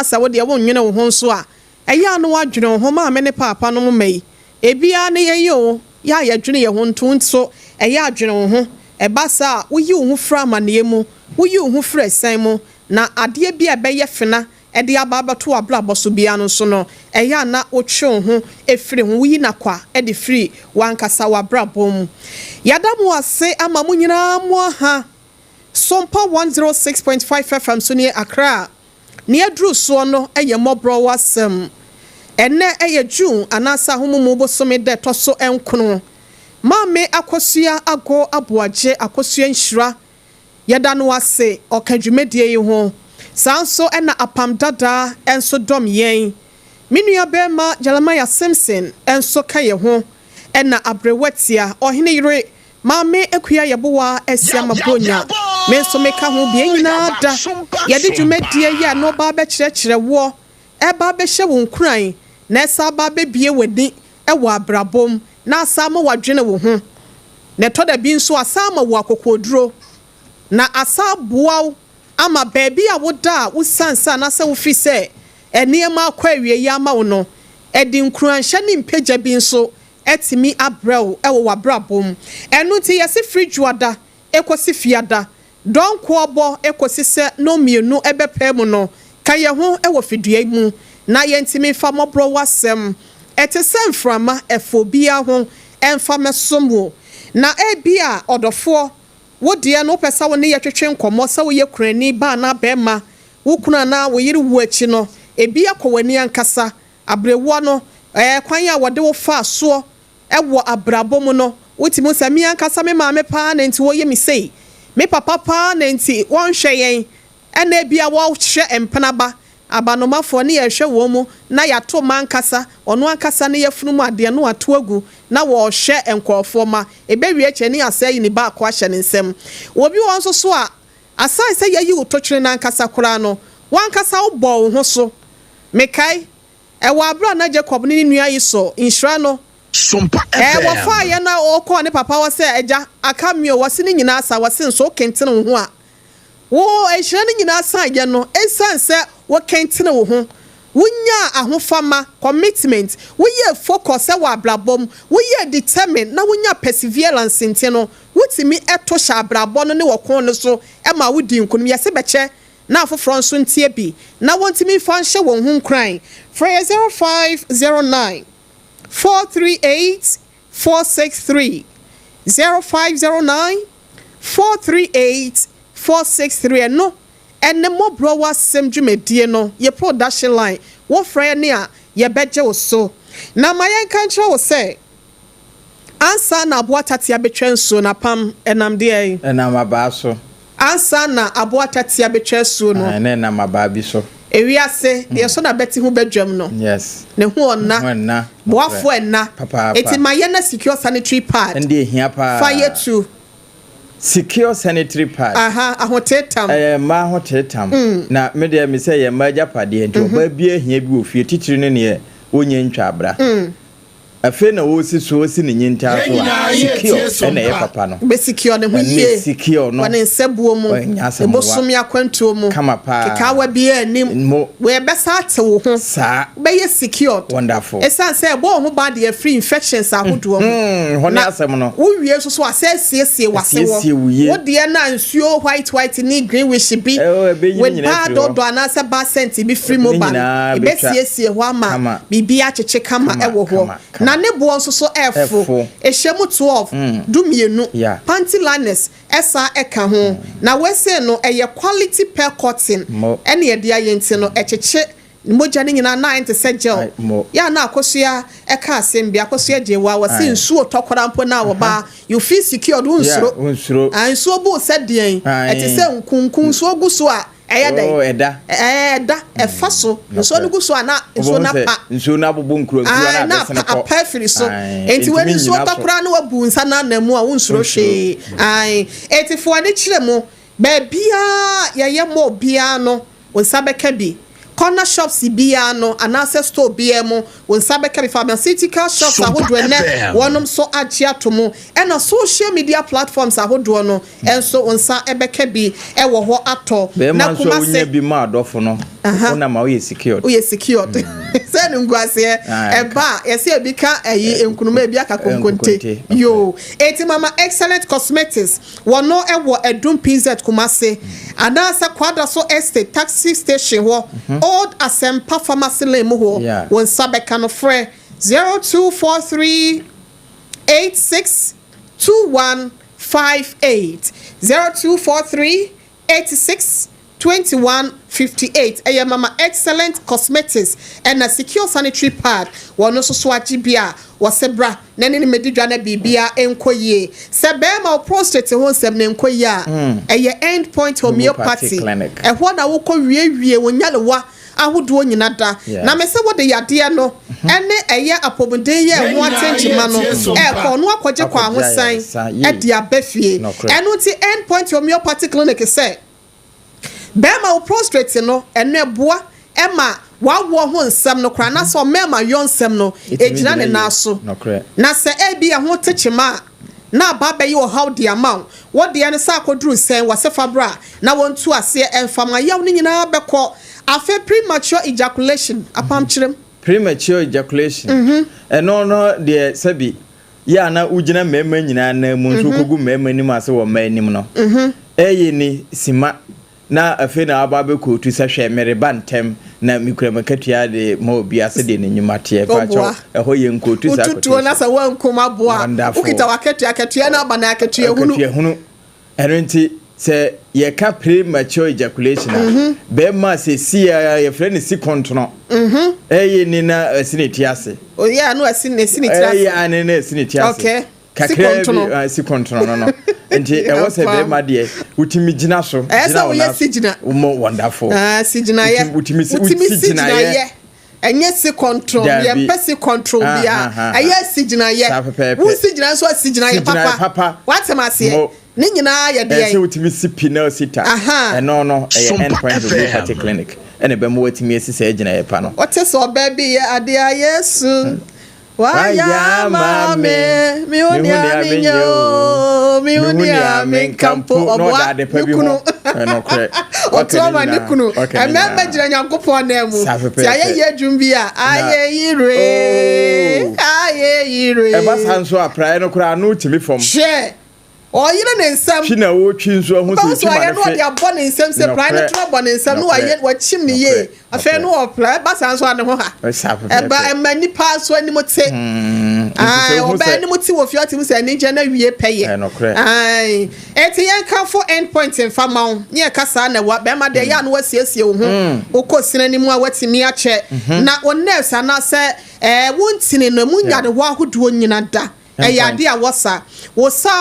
sa wo de wo nwene wo ho so a eya no wadwene ho ma me ne papa no mai ebia ne ye yo ya dwene ye ho ntonto eya adwene wo ho eba sa wo yi wo ho fra amane mu wo yi wo ho fra esan mu na ade bia be ye fena ede ababa to ablabo so bia no so no eya na otwe ho efiri ho wo yi na kwa ede free wankasa wabrabo mu yadamu ase ama mu nyina mu ha SOMPA 106.5 FM so near Accra. Near Drew Sono, MWHO BORHA ASIAMA. And ne June, anasa humu bosome de toso enkono. MAAME AKUA ago abuaje akosia nshira. Yadanu ase okadwumedie yi ho. Sanso ena apam dada enso dom yen. Minua bema Jeremiah Simpson enso kaye ho. Ena ABREWATIA OHENEYERE MAAME YEBOAA ASIAMA ABREWATIA. Me so meka ho bia nyina da yede dwumadie ya no ba be kyerɛkyerɛ wo e ba be hye wo nkuran na esa ba be bie wadi e wo abrabom na asama wadwene wo ho na to da bi nso asama wo akokoduro na asaboa ama baabi a wo da wo sansa na se wo fi se eniema akwa awie ya ma wo no e di nkuran hye ni mpagya bi nso etimi abrew e wo wabrabom enu ti yesi fridge ekosi fiada don kwọbọ ekosise no mienu ebepe mu no kaye ho ewo fidua mu na yentimi fa MWHO BORHA ASEM etese mframa efobia ho emfa mesomo na ebia odofo wo de no pesa wo ne yetwetwe nkomo sa wo ye kurani ba na bema wo kuna na wo yiri wo achi no ebia kwani ankasa abrewo no kwan ya wode wo fa so ewo abrabo mu no wotimi sami ankasa me maame pa na nti wo ye mi sei me papa pa na nti won hweyen ena bia wo hwe empenaba abanomafo ne ye hwe wo mu na yato mankasa ono ankasa ne yefunu mu ade no ato agu na wo hwe enkorofo ma ebewie che ne asai ni ba akwa hye ne nsem obi won so a asai se yayi utotwere na ankasa kora no wankasa wo bo ho so mekai e wa abra na Jacob ne nua yi so inhira no SOMPA FM. Wafa ya na oko ne papa wa se eja akamio wase ne nyina asa wase nso kentene wo ho a wo ehira ne nyina asa ya no ensanse wo kentene wo ho wunya ahofama commitment wo ye focus e wa abrabom wo ye determine na wunya perseverance nti no wutimi eto sha abrabom no ne wo kon no so e ma wudi nkunum yese beche na afoforo nso ntie bi na wontimi fa nhye wo ho nkran for 0509 438 463 0509 438 463 no and the MWHO BORHA ASEM dwumadie no ye production line wo frɛ ne a ye beje wo so na mayen kan kyerɛ wo sɛ ansa na aboatatia betwa nso na pam enam de ai enam aba so ansa na aboatatia betwa nso no enam aba bi so ewiase de so na beti ho badwam no yes ne ho onna boafo enna eti maye na secure sanitary pad ndi ehia pa fire to secure sanitary pad ahotetam ma ahotetam na me de me say ye ma japade enti oba bi ehia bi ofie titiri ne ne onye ntwa abra afe na wo si so si ne nyinta so secure na ye papa no be secure ne ho ye secure no wane nsebuo mu ebosom ya kwantuo mu keka wa bi anim we be sa te wo ho sa be ye secure wonderful esan say bo ho bad ye free infections ahodo mu ho ne asem no wo wie so asiesie wase wo de na nsuo white ni greenwish bi we bad odo ana se ba cent bi free mobile be siesie ho ama bibia cheche kama ewo ho na ne bo nso so efo ehyemu 12 dumienu panty liners esa eka ho na we say no eye quality per cotton ene ye dia yenti no echeche moja ne nyina 90 gel ya na akosua eka asem bia akosua jewa wase nsuo tokora mpo na wo ba you feel secure do nsuro ansuo bo sedien etese nkunkun so gu so a eda efa so nso no gu so ana nso na pa nso na bobo nkuro nkuro na desene ko perfect so enti we nso tokora na wabu nsa na namu a wonsuro hwe etifo ane kire mu ba bia ye mo bia no wonsa beka bi corner shops bia no anase store bia mo won sabeka be pharmaceutical shops ahodo ene wonom so agye atomo ena social media platforms ahodo no enso onsa ebeka bi ewo ho ato na kuma se bi ma adofo no una ma we secured say ngwase eba yesi ebika eyi enkunuma bi aka konkonte yo eti mama excellent cosmetics wono ewo edum pz kumase anasa kwada so estate taxi station ho old ASEMPA pharmacy lemo ho won sabeka no frɛ 0243 862158 0243 862158 eye mama excellent cosmetics and a secure sanitary pad wono so so agibia wasebra nene ni medidwa na bibia enkoye se be ma prostate ho nsem ne enkoye a eye end point homeopathy ehwo na wo kɔ wie wonyalewa ahodo nyina da na me se wo de yade no ene eye apobuden ye ho atenchima no kɔ no akɔgye kwa ahosan e de abafie eno ti end point homeopathy clinic say bema wo prostate no ene boa ema wawo ho nsem no kra na so mema yo nsem no ejina ne na so na se ebi ho techima na baba yi wo how the amount what the ane sa koduru sen wase fabra na wontu ase enfama yaw ni nyina bekɔ afa premature ejaculation apam kyerem premature ejaculation eno no de sabi ya na ugina mema nyina na mu nso kogu mema nim ase wo ma nim no eyi ni sima na afi na ababe ko tu sa hwe mereba ntem na mikura makatua de ma obi ase de nyimate pa cho eho ye nkotu sa ko tutu na sa wankoma boa ukita wakatua na aba na akatua hunu erenti se ye ka premature ejaculation be ma se si ye friend si control eye ni na asiniti ase o ya no asiniti ase eye ni na asiniti ase okay si control no enti e was be ma de utimi gina so gina una sigina wonderful sigina ye utimi sigina ye enye si control ye pesi control bia aye sigina ye wo sigina so sigina ye papa what am I say ni nyina ye de ye utimi si pinel sita no end point of the clinic ene be mo watimi asisa gina ye pa no what so baby ye ade yesu Waya mame mi unia minyo mi unia minkampo obwa nikunu no kre otoma nikunu emembe jira nyankopɔ na mu ti aye yedwumbi a aye yire e ba sanso aprai no kra no timi fom she oyire ne nsam hina wo twi nso ho se ti ma no de abɔ ne nsam se prai no tro abɔ ne nsam no aye wachim ne ye afa no oprai ba sanso ane ho ha eba emani pa so ani mote oba ani mote wo fi otim se ani na wie peye ai eti yen kan for end point in fama ye kasa na wa be ma de ya no wasiesie wo ho okosina ni mu a watimi a che na onnes ana se wontini no munya de ho ahodo nyina da eyade a wosa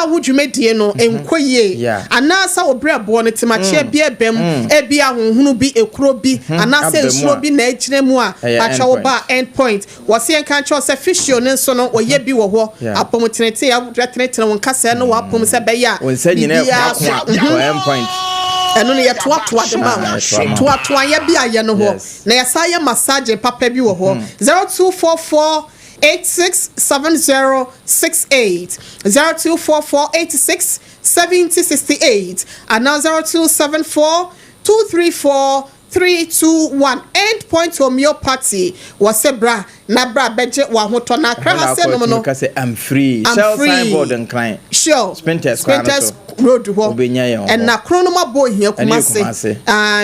wodwumedie no enkoye anasa obrebo no timache bia bem ebia honhunu bi ekuro bi anasa ensuro bi na agyina mu a acha wo ba end point wose enka cho se fisio ne so no oye bi wo ho apomutenete ya retene won kasa no wapom se be ya end point eno ne yetoatoa de ma toatoa ya bia ye no ho na yasa ye massage papa bi wo ho 0244 867068 0244 867068 and now 0274 234 321 end point homeopathy was a bra na bra beje wa hoto na kra se no no I'm free shall signboard and client sure Spinters road ho and na kronoma boy here kumase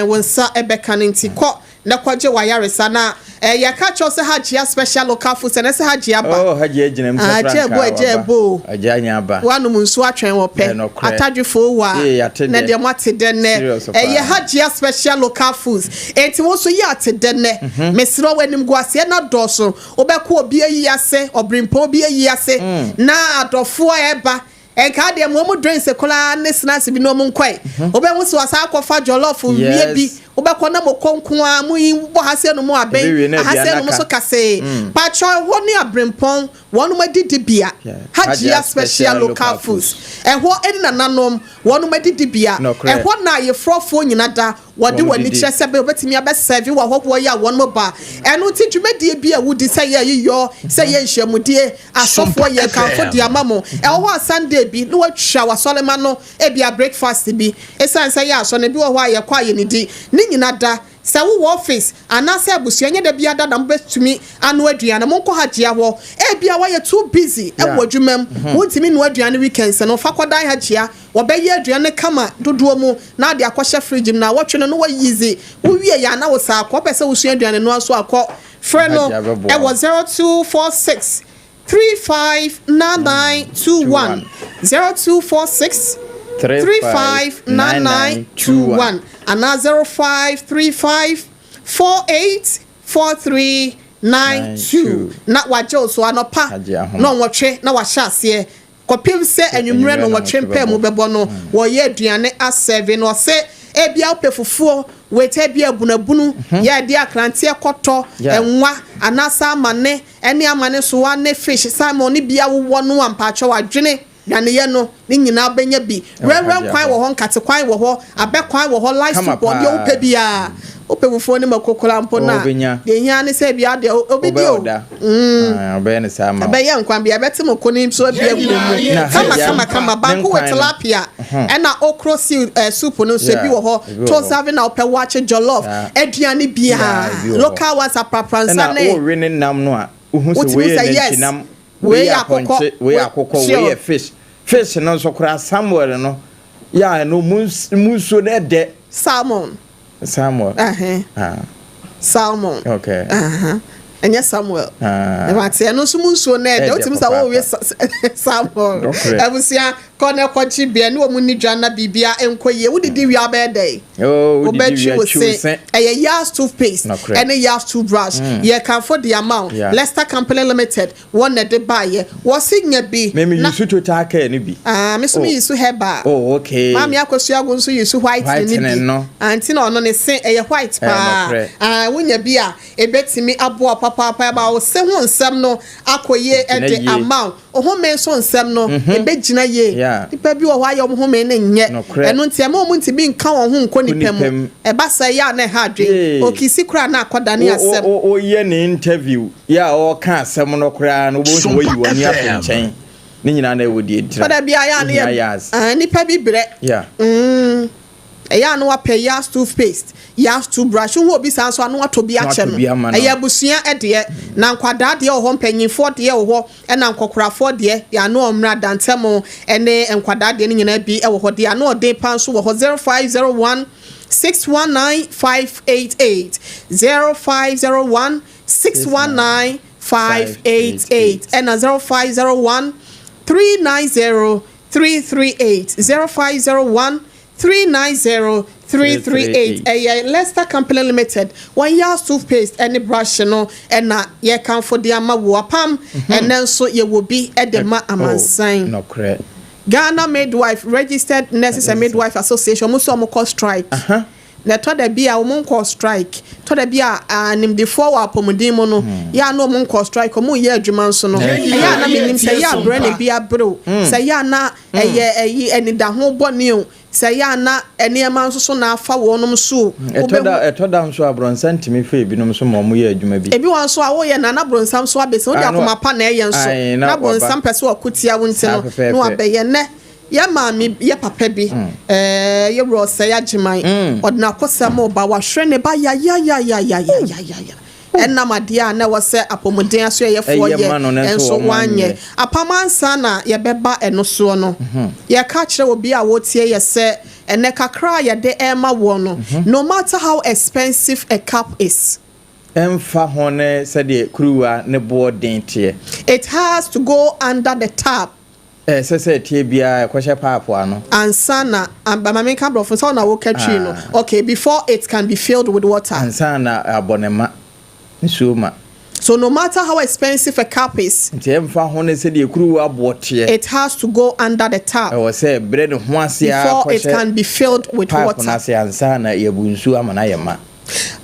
wonsa ebeka nti ko na kwaje wa yaresa na ya ka cho se hajia special local food se na se hajia ba hajia ginem se franka ajebo ajanya ba wanu munsu atwen wo pe atadwefo wa na de mwatede ne ya hajia special local foods enti wo so ya atede ne mesiro wanim guase na doso obekọ obi ayi ase obrimpo obi ayi ase na adofo eba enka de mo drinks kola ne snacks bi no mo nkwai obehu so asa akọfa jollof wie bi obekọ na mokonko a mu yi bo hase no mu aben hase no mu so kase pacho ho ne abrempon wonu madidibia hajia special local foods eho eni nananom wonu madidibia eho na ye frofo nyina da wode wani kire se be obetimi abeserve wo hobo ya wonu ba enu ti dwumadie bi a wudi se ye yiyo se ye nhwamudie asofo ye kanfo dia mamo eho Sunday bi no watwa wasolema no e bia breakfast bi esan se ya so ne bi wo ho aye kwa ye ni di ni nyina da se wo office anase abusua nya da bia da na mbetumi anu aduane mo nko hagea ho e bia wa ye too busy e wo adwumam wontimi no aduane weekends no fa kodan hagea wo be ye aduane kama dodo mu na de akɔhye fridge na wotwe no wa yizi wo wie ya na wo sa akɔ pese wo sua aduane no aso akɔ frɛ no e wo 0246 359921 0246 359921 and 0535484392 na wajo so anopa no nwotwe na wahyaase kopim se anwumre no nwotwe mpa mu bebo no wo ye aduane a7 no se ebia opefufuo wete bia bunabunu ya de akrante ekoto enwa anasa amane ene amane so wa ne fish salmon ni bia wo no ampacho wadwene dane ye no ni nyina benya bi reverend kwan wo ho nkate kwan wo ho abe kwan wo ho life soup wo de ope bia opewufo ni makokola mpo na de hia ne se bia de obedi o obe ne sama abe ye nkwan bia beti mokoni so bia gumu kama banku with tilapia na okro soup no so bi wo ho to serving na ope watch jollof aduane bia local ones apapransa ne o we ne nam no a uhu se we ne chinam we akoko we fish no so kra Samuel no ya no muso ne de salmon salmon okay and yes Samuel and no so ne de otimi sa wo we salmon abusia kone kwachi bia ne wo ni dwana bibia enkoye wudidi wi abede obechi wo say e yas toothpaste and yas toothbrush ye can for the amount Leicester Company Limited one de buy wo sinya bi me use total care ni bi me so me use heba okay mama yakosu ago so use white ni bi anti na ono ne se e white pa wonya bi a ebetimi abo papa ba wo se ho nsem no akoye e the amount ho me so nsem no ebegina ye nipa bi wo hwa ye ho me ne nye eno ntia ma omu nti bi nka wo ho nko nipam e ba sa ya na ha dwe okisi kura na akoda ne asem o ye ne interview ya o ka asem no kura no bo so yi wani afonchen ni nyina na ewodi edira oda bi aya na nipa bi bre eya no wape yas toothpaste yas toothbrush wo obi san so anu atobi ache no eya busua ede na nkwada de ho mpanyinfo de ho na nkokorafo de ya no omra dantemo ene nkwada de nyina bi e ho de ya no de pan so wo 0501 619588 0501 619588 and 0501 390 338 0501 390-338 Leicester Company Limited 1 year toothpaste any brush no na ye can for the amawo pam and then so ye will be at the amansan no correct Ghana Midwife Registered Nurses and Midwife Association muso mo call strike na to da bia o mo call strike to da bia anim de for wa pomodin mo no ya no mo call strike o mo ye adwuma nso no ya na menim say ya brand bia bro say ya na eyi eni da ho boni o say ya na enema nso so na afa wonom so etoda nso abronsan timi fe binom so mo ye adwuma bi ebi wan so a wo ye na bronsam so abese wo de akoma pa na ye nso na bronsam pese wo kutia wo ntino no abeye ne ya maami ya papa bi ye bro say agiman odna kosam oba wa hwe ne ba ya enna madia na wo se apomuden aso ye fo ye enso wanye apamansa na ye beba eno so no ye ka kire obi a wotie ye se ene kakra ye de ema wo no no matter how expensive a cup is emfa hone se de kruwa ne boarding tie it has to go under the tap se tie bia kwhye paapo ano ansana amame ka brofo so na wo katwi no okay before it can be filled with water ansana abonema so So no matter how expensive a cup is, it has to go under the tap before it can be filled with water.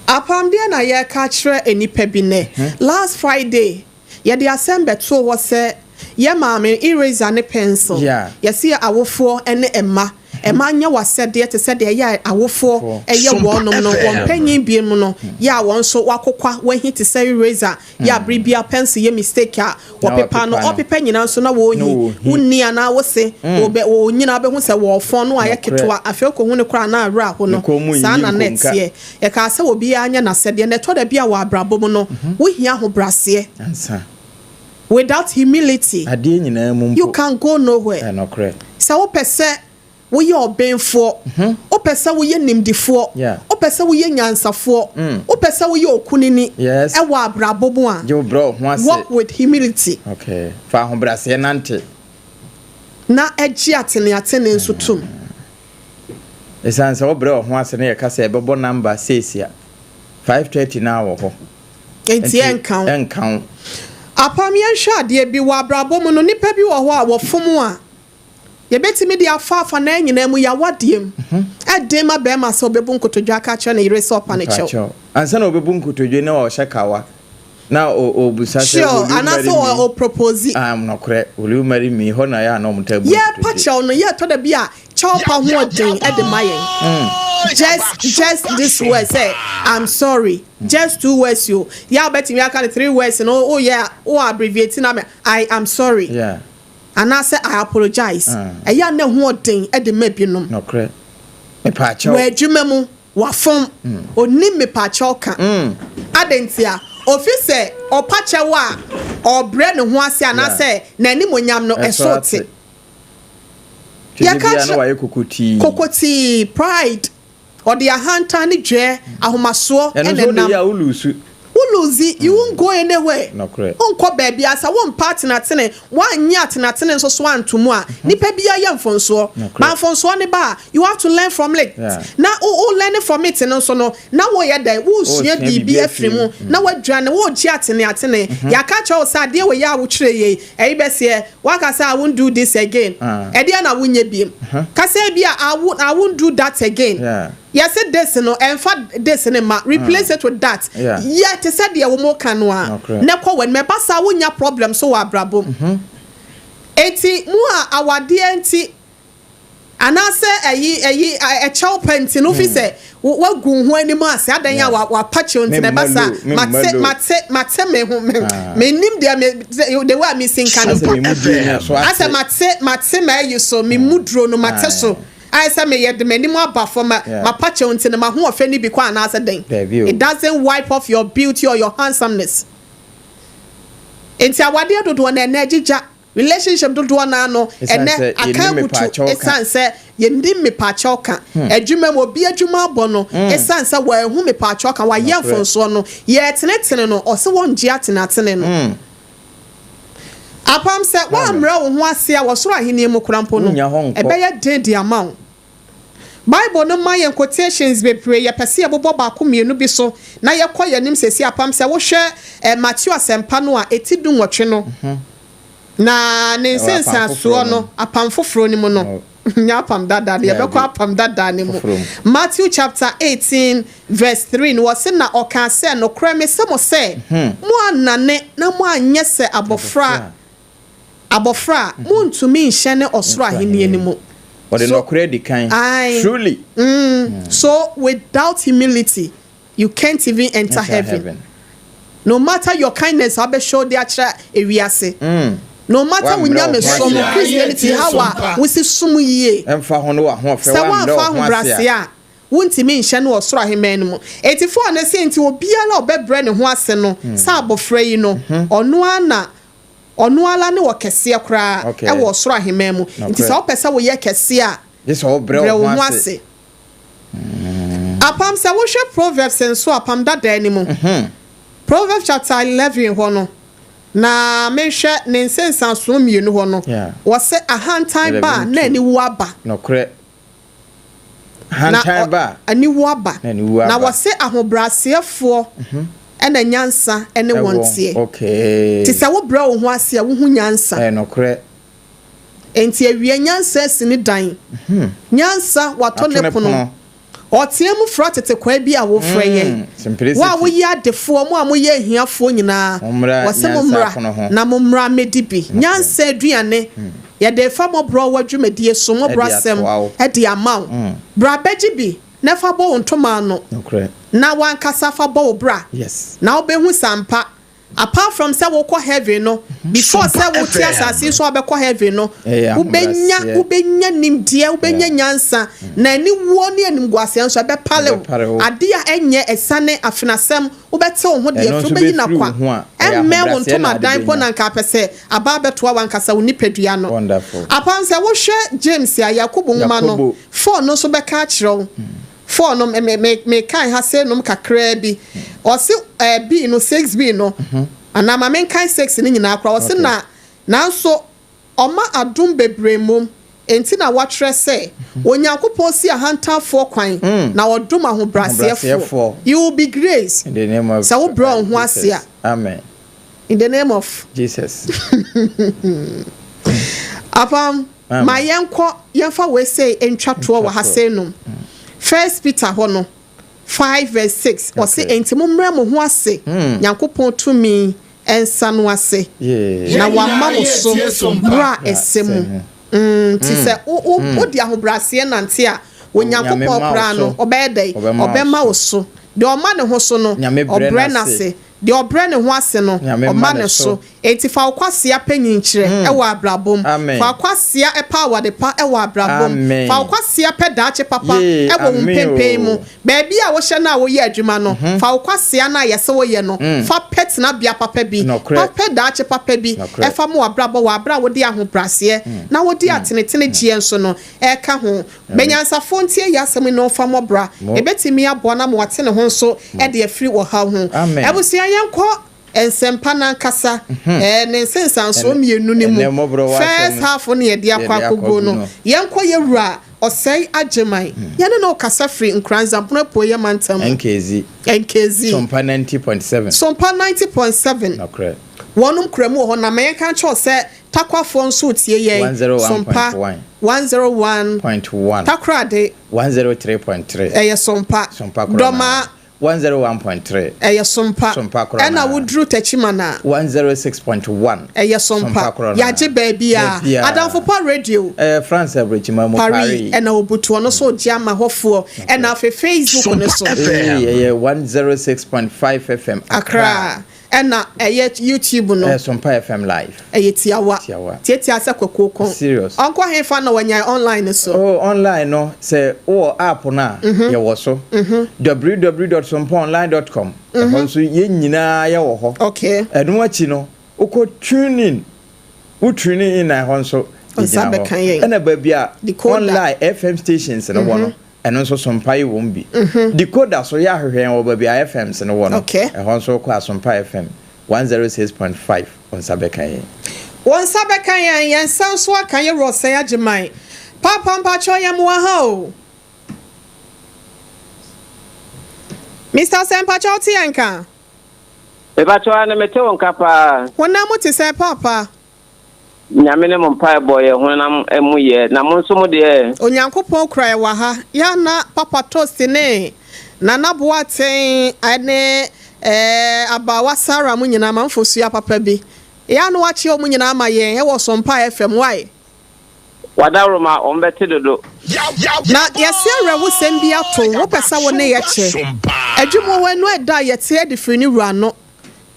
Apam dia na ye ka kire enipa bi ne. Last Friday, ye de assemble to wo se ye maame eraser ne pencil. Ye see awofo ene emma. Emma nya wasede te said ye awofo eye wonom no won panyin bi mu no ya won so wakokwa wan hit say eraser ya bribia pencil ye mistake a wo pepa no opepa nyina so na wo yi wonni ana wo se wo nyina be hu se wo fon no aye ketwa afi ko hu ne kra na awra ho no sa na net ye ye ka se obi anya na sede ne to da bia wa abrabo mu no wo hia ho brase ansa without humility you can go nowhere. So wo pese wo ye obenfo o pese wo ye nimdifo o pese wo ye nyansafo o pese wo ye okunini e wa abrabo mu a walk with humility. Okay, fa ho brase nante na eji atene nso tum esanse wo bro ho ase ne ye kasa e bebo number 6 ya 5:30 na wo ho enti enkan apam ye hwa de bi wa abrabo mu no nipa bi wo ho a wo fom a ye betimi de afa na nyina mu ya wadiem edem abema so bebu nkotodwa ka kire na yire so panicho ansa na obebu nkotodwa na o shekawa na o busa se o propose no kre will you marry me ho na ya na omtabu yeah pacho no yeah to da bia chopa ho den edemayen just this word say I'm sorry just 2 words you yeah betimi aka 3 words no oh yeah abbreviate na me I am sorry and I say I apologize eya na ho den edemabinom no kre me pacho we dwumemu wafom oni me pacho ka adentia officer opache wa obre ne ho ase anase na ni monyam no esote ya ka na waye kokoti pride or the ahanta ni dwe ahomaso enenam ya ulusu uluzi you won't go anywhere no correct onko baby asa one partner tene one nya tene so so antumu a nipa bia ya mfonso ma mfonso ne ba you have to learn from it na learn from it no so no na wo ye dai wo sua bibi afrimu na wadwane wo ji atene ya ka cho sa de we ya wo kire ye e be se waka say I won't do this again e de na wo nya biem ka say bia I won't do that again yes it this no and for this ma replace it with that yet said the wo mo kanwa na kwa when me basa wo nya problem so wa brabo eti mu a awade anti anase eyi e chow penti no fi say wa gu ho ani ma ase adan ya wa pache onti na basa mate me ho me nim de wa mi sin kan ase mate me you so me mudro no mate so I say me yet the many more buffer my patch on to my who offended be quite another thing. It doesn't wipe off your beauty or your handsomeness. It's a wadia do one energy relationship do one no and then I can't to a sansa ye ndim me pachoka a juma will be a juma bono a sansa where whom me pachoka why young for so no yet no or so one giatin apam se wa mra wo ho ase a wo soro ahene mu kurampo no ebe ya dedi amount Bible no my quotations be pray ya pese ye bobo ba ko mienu bi so na ye koye nim sesi apam se wo hwe Matthew asempa no a etidu nwotwe no na ne sensa so no apam foforo ni mu no nya apam dada ye be ko apam dada ni mu Matthew chapter 18 verse 3 no was na oka se no kra me se mo se mo anane na mo anye se abofra muntumi nhye ne osoro ahene animu or the no credit kind truly so without humility you can't even enter heaven. No matter your kindness I be show the actual ewiase no matter when you some Christianity how we see sumu ye emfa ho no wa ho fe wa ndo ho wontimi nhye no osoro ahemman mu 84 na se nti obiara obebre ne ho ase no sa abofra yi no ono ala ne wokese kra e wo osoro ahemman mu nti sa opese wo ye kese a this all bre ho ase apam sa wo hwe Proverbs enso apam dada animu Proverbs chapter 11 ho no na menhwe ne nsensan so mienu ho no wo se ahantan ba na ni wo aba no kre hantan ba ani wo aba na wo se ahobrasiefo ena nyansa ene wontie okay ti se wo bra wo ho ase a wo hu nyansa no kre enti awie nyansa sini dan nyansa wato ne pono otiemu fra tete kwa bi a wo fra yen wa wo ya defo mo a mo ye hiafo nyina wo se mo mra na mo mra medibi nyansa aduane ya de fa mo bro wadwumedie so mo bro asem e de amaw bra begibi na fa bo ntoma no na wan kasa fa bo bra yes na obehu sampa apart from say wo ko heaven no before say wo ti asase so obekọ heaven no ubenya nimdie ubenya nyansa na ni wo ne animguase so be pale ade a enye esane afenasem ubete wo ho de afro be yina kwa emme wo ntoma dan po na nka pese aba beto wan kasa wo nipadua no apart say wo hwe James ya Yakobo ngoma no 4 no so be ka kire for no me kan ha say no kakra bi o se b no 6b no ana ma men kan 6 ni nyina akra o se na so oma adum bebremom enti na watre say onyankopon si ahantafo kwan na odum ahobrasefo you will be grace in the name of so bro ho asia amen in the name of Jesus apam ma yenko yenfa we say entwato wa ha say no 1 Peter hono 5:6 o se enti momre mo ho ase nyankopon tumi ensa no ase na wa ma mo so bra esem ti se o di ahobrase nante a onyankopon bra no obedai obema wo so de o ma ne ho so no obre na se de obre ne ho ase no o ma ne so enti fa kwasia panyinkire e wa abrabom fa kwasia e power de pa e wa abrabom fa kwasia pedaache papa e wo mpempem mu baabi a wo hye na wo ye adwuma no fa kwasia na yese wo ye no fa pet na bia papa bi fa pedaache papa bi e fa mo abrabo wa abra wo de ahobrase na wo de atenetene gie nso no e ka ho benyansafo ntie yasem no fa mo bra e betimi abo na mo watene ho nso e de afiri wo ha ho e busia yenko ensempa na nkasa ne sensan so mienu ne mu first half ne ye dia kwa kogo no yenko yewura osai agemai yene no kasa free nkranza mpopo ye mantam nkezi sompa 90.7 sompa 90.7 okay wonum kremu ho na me kan cho se takwafo nso tie ye sompa 101.1 takrade 103.3 eye sompa doma 101.3 eye sompa ena wudru tachimana 106.1 eye sompa yaje baabia adamfo pa radio France abrechima mo Paris ena obutu no so giama hofo ena fe Facebook ne so 106.5 FM Accra ena YouTube no SOMPA FM live tiawa tiatia se kokoko serious onko hefa na wanya online so online no say app na ye wo so www.sompaonline.com so ye nyina ye wo ho okay enu achi no uko tune in na ho so ena ba bia online FM stations no wo no eno so sompa won bi decoder so ya hwehwen wo ba bia FM se no wo no ho so kwa sompa FM 106.5 on sabekan yen sanso akan ye rose agemai papa mpacho yam wa ha o Mr. Sempacho tianka Ebacho na mete won kapa wona muti se papa nyame ne mpa boye honam emuye na mo nso mo de onyankopon kra wa ha ya na papa toast ne na naboaten ane abawa Sara mu nyina manfosu ya papa bi ya no wache o mu nyina amaye e wo Sompa FM why wadaroma ombete dodo na yesi arewo sembi ato wo pesa wo ne ye che adwumo wenu eda ye te edifini wura no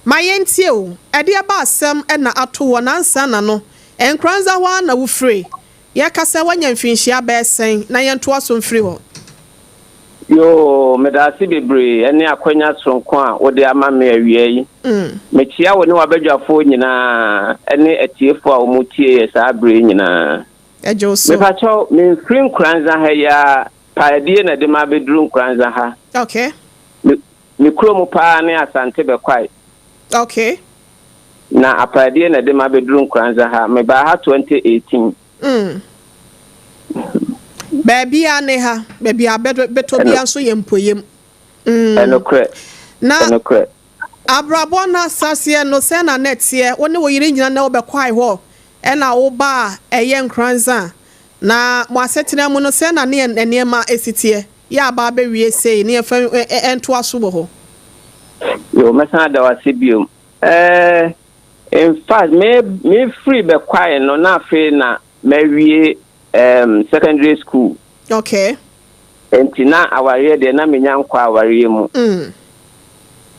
mayentie o ede aba asem na ato wo nansa na no enkranza wa na wo free ye kasa wanya mfinhia aba esen na ye nto aso mfiri ho yo medasi bebre ene akwanya sonko a wo de ama me awie yi mechia wo ne wabadwafo nyina ene atiefo a wo mutie ye sa abre nyina ejoso me pacho me free nkranza ha ya paadie na de ma bedru nkranza ha okay me kromo pa ne asante be kwai okay na apaadie na de ma bedru nkranza ha me ba ha 2018 baby ane ha baby abeto bia so yempoyem enokre na enokre Abrabo na sase no se na netie woni wo yiri nyina na wo be kwai ho e na wo ba eye nkranza na mo asetena mu no se na ne enema esitie ya ba be wie sei ne fa ento aso bo ho yo mesa da wasibio in fact me free be kwai no na free na mewie secondary school. Okay. Enti na aware de na menya nkwa aware mu.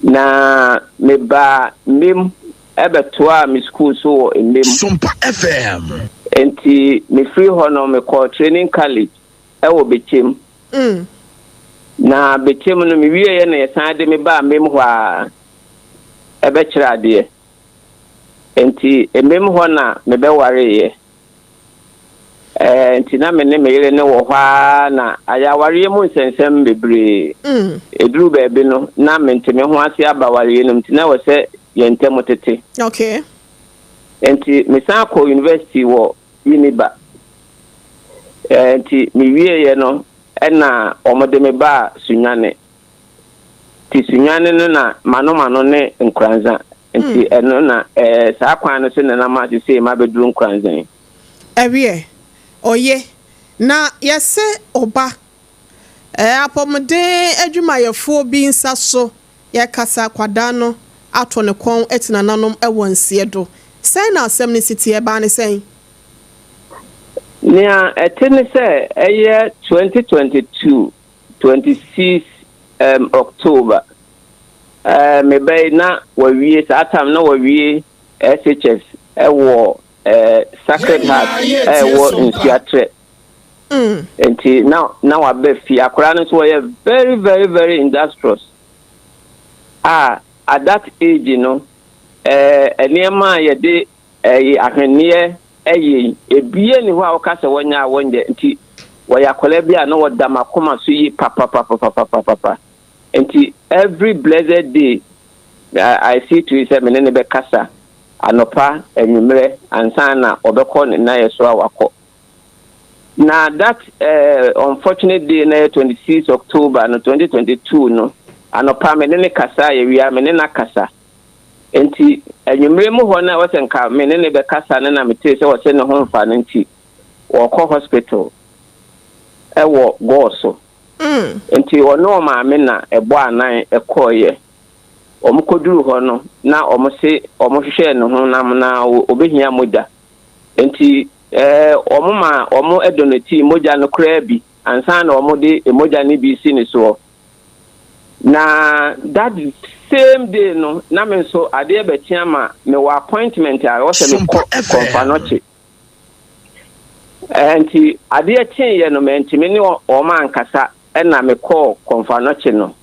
Na me ba mem ebetoa me school so mem. SOMPA FM. Enti me free ho no me call training college e wo bechem. Na bechem no me wie ye na yesan de me ba mem ho a ebe kira de. Enti mem ho na me be ware ye. Enti na me ne me yere ne wo hwa na ayaware mu nsensem bebre eduru ba bi no na me nteme ho ase abaware no ntina wo se yentem tete. Okay. Enti me san ko university wo Uniba. Enti me wie ye no na omode me ba sunyane. Ti sunyane no na mano ne nkranza. Enti eno na saa kwan no se na ma se ma beduru nkranza. Ewie oye na yese oba apomde adwumayefo bi nsa so ye kasa kwada no ato ne kon etina nanom ewonsie do sai na asem ne siti e ba ne sai nia etene se eye 2022 26 October me bay na wawie sa atam na wawie SHS ewo Sacred Heart wo insiatre enti now abefi akora no so we very very very industrious at that age you know enema ye de ahwenie ebie ni ho a wokasa wonya wonje enti wo yakola bia no woda makoma so yi papa enti every blessed day I see to say menene be kasa anopa enwumre ansana obekọ na yeso awakọ na that unfortunate day na 26 October no 2022 no anopa menene kasa yewia menene kasa enti enwumre mu ho na wosenka menene be kasa na mete se wose ne ho mfa nti wokọ hospital ewo goso enti ono maame na ebo anan ekoye omukoduru ho no na omose omohwehwe no ho nam na obehia moja enti omo edonati moja no kra bi ansa na omode emoja ni bi si ni so na that same day no na me so ade be tiama me wa appointment a wo se me konfanoche enti ade tie ye no me enti me ni o ma ankasa na me call konfanoche no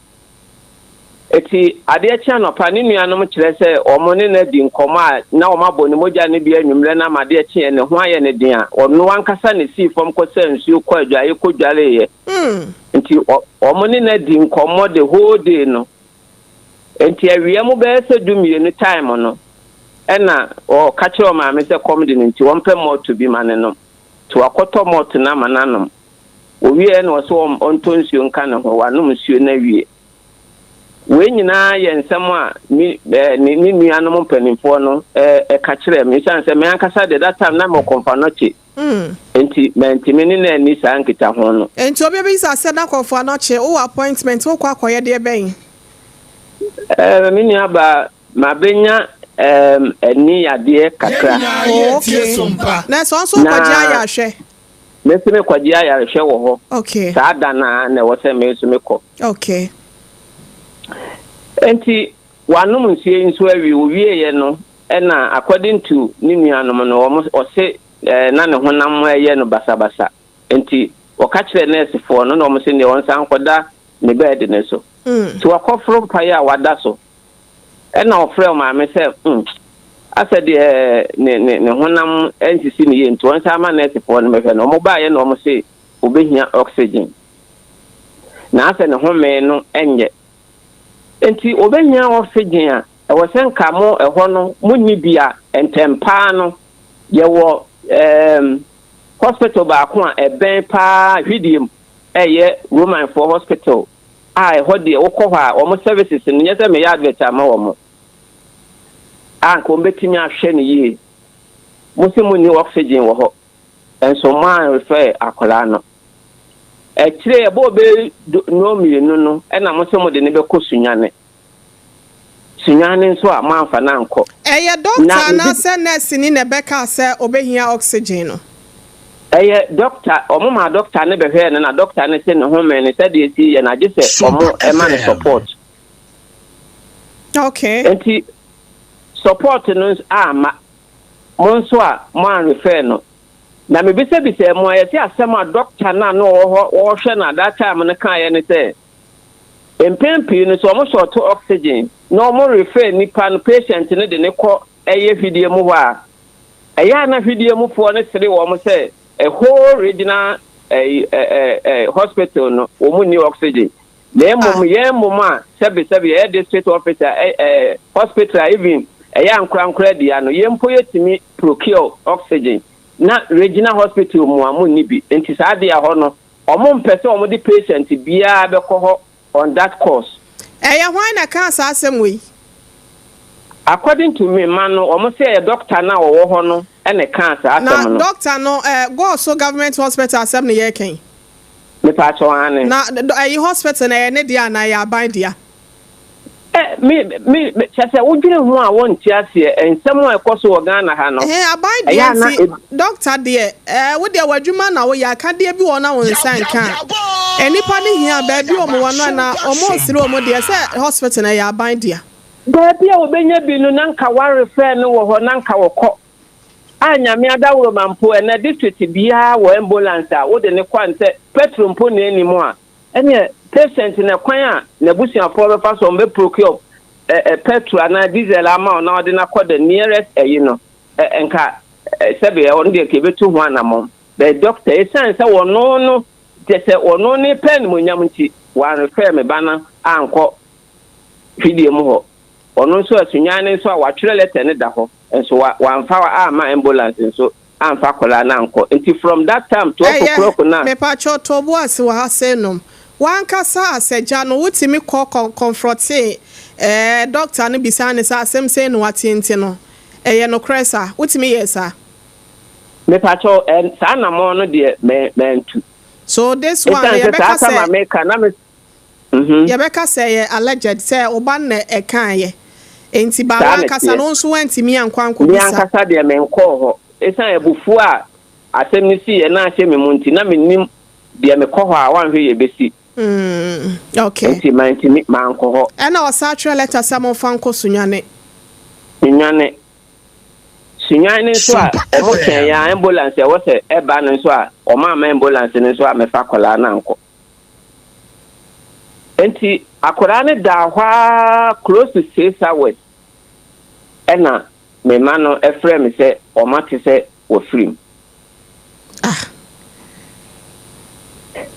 eti ade chia no pa ni nuanom kire se omo ne na di nkoma na o mabɔ ne moja ne bia nwumre na ma de chia ne ho aye ne din a ono ankasa ne si fam ko se nsu ko adwaye ko dware ye enti omo ne na di nkomo the whole day no enti awia mu be se dumienu time no na o ka kire o ma me se kom de nti won pɛ moto bi ma ne no to akoto moto na ma nanom o wie na o so on tonsuo nka ne ho wanom nsuo na wie we nyina ye nsem a ni nuanom mpanimfo no ka kire me san se me ankasa de that time na mo konfanoche enti mentimi ni na ni sa nkita ho no enti obi bi sa se na konfanoche o appointment o kwa koye de ben me ni aba mabenya eni ade kakra okay na so kwaji aya hwe me se me kwaji aya hwe wo ho okay sa da na wo se me so me ko okay enti wanum nsie nso awi owie ye no na according to ni nuanom no o se na ne honam ye no basabasa enti o ka kire nurse fo no no mo se ne won san koda ne bed ne so ti wakofro pa ya wada so na ofre ma me se asa de ne honam nsisi ne ye nti won san ma nurse fo no me fe no mo ba ye no mo se obehia oxygen na asa ne home no enye enti obenya oxygen a ewosen kamo eho no munyi bia entempa no yewo hospital ba ko a eben pa hwidiem eye Roman for hospital eho de wokọ ha o mo services no nyese me ya advert ama wo mo anka ombetimi ahwe ne yie musimu ni oxygen wo ho enso man refer akola no ekire ebo be no mienu no na musimu de ne be kosunyane sunyane nso a manfa na nko doctor na se nurse ni ne beka se obehia oxygen no doctor ma doctor ne be hwe na doctor ne se ne ho men ne se de esi ye na je se man support. Okay. Enti support no ama monso a man refer no na me bise mo ayeti asema doctor na no wo hwe na that time ne kan ye ne se empempi no so mo short oxygen no mo refer ni pan patient ne de ne ko eye fidie mu ho a eya na fidie mu fo ne sere wo mo se a whole regional hospital no wo mu ni oxygen le mum a sebe district officer hospital even eya nkra dia no yempo yetimi procure oxygen na regional hospital mu amu ni bi enti sa dia ho no omo mpese omo di patient bia be ko ho on that course why na cancer asem we according to me man no omo say a doctor na wo ho no ene cancer asem no na doctor no go so government hospital asem ne ye ken me pa cho ane na hospital na ne dia na ya ban dia me chese wodwene ho a wonti ase ensem a ekoso wo Ghana ha no aban dia doctor de wo de wadwuma na wo ya ka de bi wo na won san kan enipa ne hia ba bi o mo wono na o mo sire o mo de se hospital na ya aban dia ba bi a obenya bi no nanka wa refer no wo ho nanka wo ko anyame adawro mampo na district bia wo ambulance a wo de ne kwante petrol mpo na enimu a ene patient na kwan a na busiafo be fa so mbe procure petrol na diesel ama na ode na the nearest no enka sebe on de ke betu ho anamom the doctor esan say wono no je say wono ni pen mo nyam nti wan refer me bana anko fidie mu ho ono so asunyane so a watwere letter ne da ho enso wan fa ama ambulance enso amfa kola na anko nti from that time to o'clock na me pa cho to bo ase wa ha senom wan kasa aseja no wutimi confronte doctor ne bisa ne sa asem say no watenti no ye no kresa wutimi yesa me pa cho sa na mo no de me ntu so this one ye beka say America na me ye beka say alleged say oba na ekan ye enti ba wan kasa no nso wantimi ankwanko bisa mi ankasa de me nko ho esan ebufu a asem ni si ye na ahye me munti na me nim de me kɔ ho a wan hwe ye besi okay enti mantimi man kɔ ho na o satra letter samo fanko sunyane so a omo ken ya ambulance wo se eba no so a o ma ambulance no so a me fa kola na nko enti akora ne da hwa close to 6 hours ena me ma no efre me se o ma te se wo free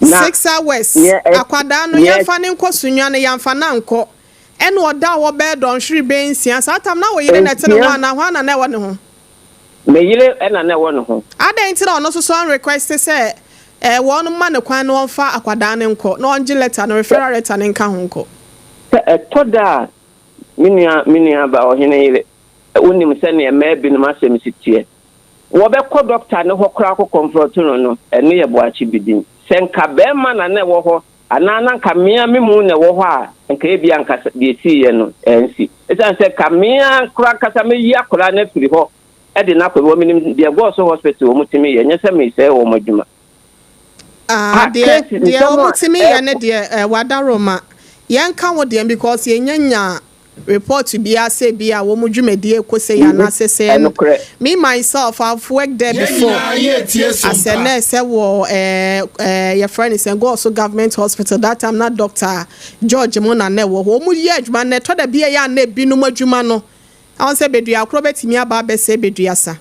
6 hours akwada no yamfa ne nko sunyane yamfa na nko ena oda wo be don hwiri be nsia satam na wo yire na tene ho na ho na wo ne ho me yire ena na wo ne ho ada nti na ono so so request say won ma ne kwan no fa akwada ne nko na onje letter no referral letter ne nka ho nko toda minia ba OHENEYERE unim se ne ma bi no ma se misitie wo be ko doctor ne ho kra ko comfort no ene YEBOAA bidin senka be ma na ne wo ho anana nka mia memu ne wo ho a nka e bia nka de si ye no ensi esan se ka mia kra kasa me yi akra na firi ho e de na ko wo minim de go so hospital wo mutimi ye nyese me se wo madwuma de wo mutimi ye ne de wadaroma yanka wo de because ye nyanya report be say be a wo mudwumadi ekose ya na sese me myself I've worked there before as a nurse wo your friend is go also government hospital that time not Dr. George Mona ne wo mu ye adwuma ne to da bia ya na binu adwuma no I say bedua akro betimi aba be say bedua sa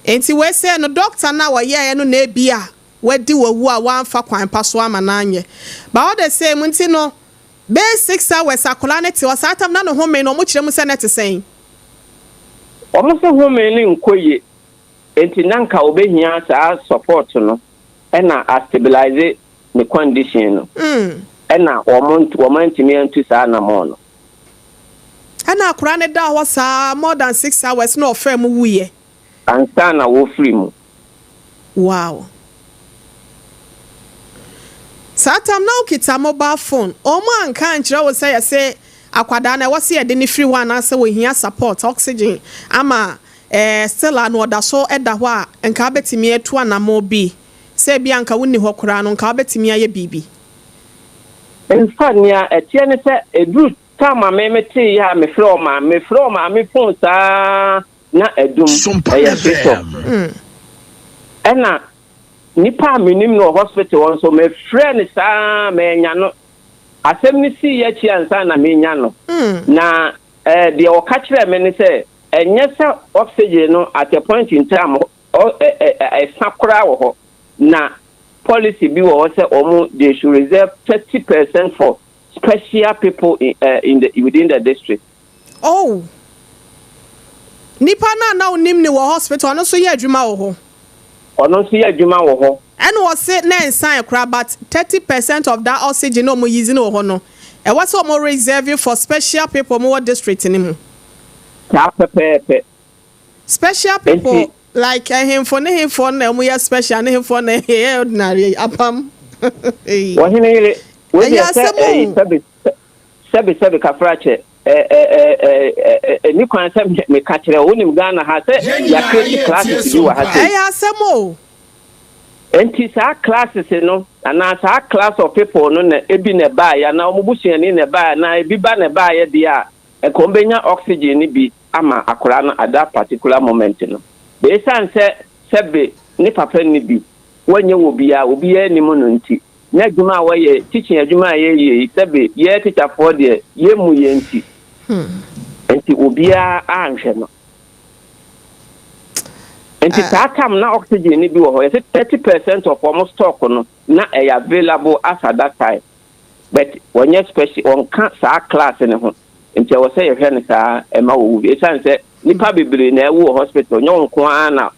enti we say no doctor na wo ye no na bia wadi wawu a wan fa kwan paso ama na anye ba all the same nti no be 6 hours akola ne ti wasatam na no home no mo kire mu se net sen o mo se home ni nkoye enti nanka obehia sa support no na a stabilize the condition no na o mo ntimi antu sa na mo no ana akura ne da ho saa more than 6 hours na ofre mu wuye ansa na wo free mu. Wow. Satam na ukita mobile phone omo anka ankyere wo say akwada na wose ye de ne free one asa wo hia support oxygen ama still an order so eda ho a nka betimi etu anamo bi say bia nka wonni ho kora no nka betimi aye bibi. In fact nia etie ne say edu time me te ya me flow ma me phone sa na edum ena nipa minim no hospital won so me friend sa me nya no asem ni si ya chi ansa na me nya no na de o ka kire me ni say enye sa oxygen no at a point in time sakura wo ho na policy bi wo say they should reserve 30% for special people within the district. Oh, nipa na onim ni wo hospital no so ye adwuma wo ho. Ono so ye adwuma wo ho. And was say na ensan ekra but 30% of that oxygen no mo using wo ho no. E was so mo reserve for special people mo district ni mu. Ta pepe. Special people like him for na mo ya special na him for na ordinary apam. OHENEYERE Sebi kafrache ni kwan se me ka kire wonim Ghana ha se ya create classes bi wa ha se asemo enti sa classes no ana sa class of people no na ebi ne ba ya na omubusu ni ne ba na ebi ba ne ba ya dia e ko benya oxygen ni bi ama akora na at that particular moment no be san se sebe ni papa ni bi wanye obi ya ni mu no nti na adwuma wa ye teaching adwuma ye sebe ye teacher for there ye mu ye nti enti obi a anhwe no enti tatam na oxygen ni bi wo ho ye 30% of almost stock no na available as at that time but when you special on sa class ne ho enti wo say ye hwe ne sa ema wo e san se nipa bibiri na ewu hospital nyon ko ana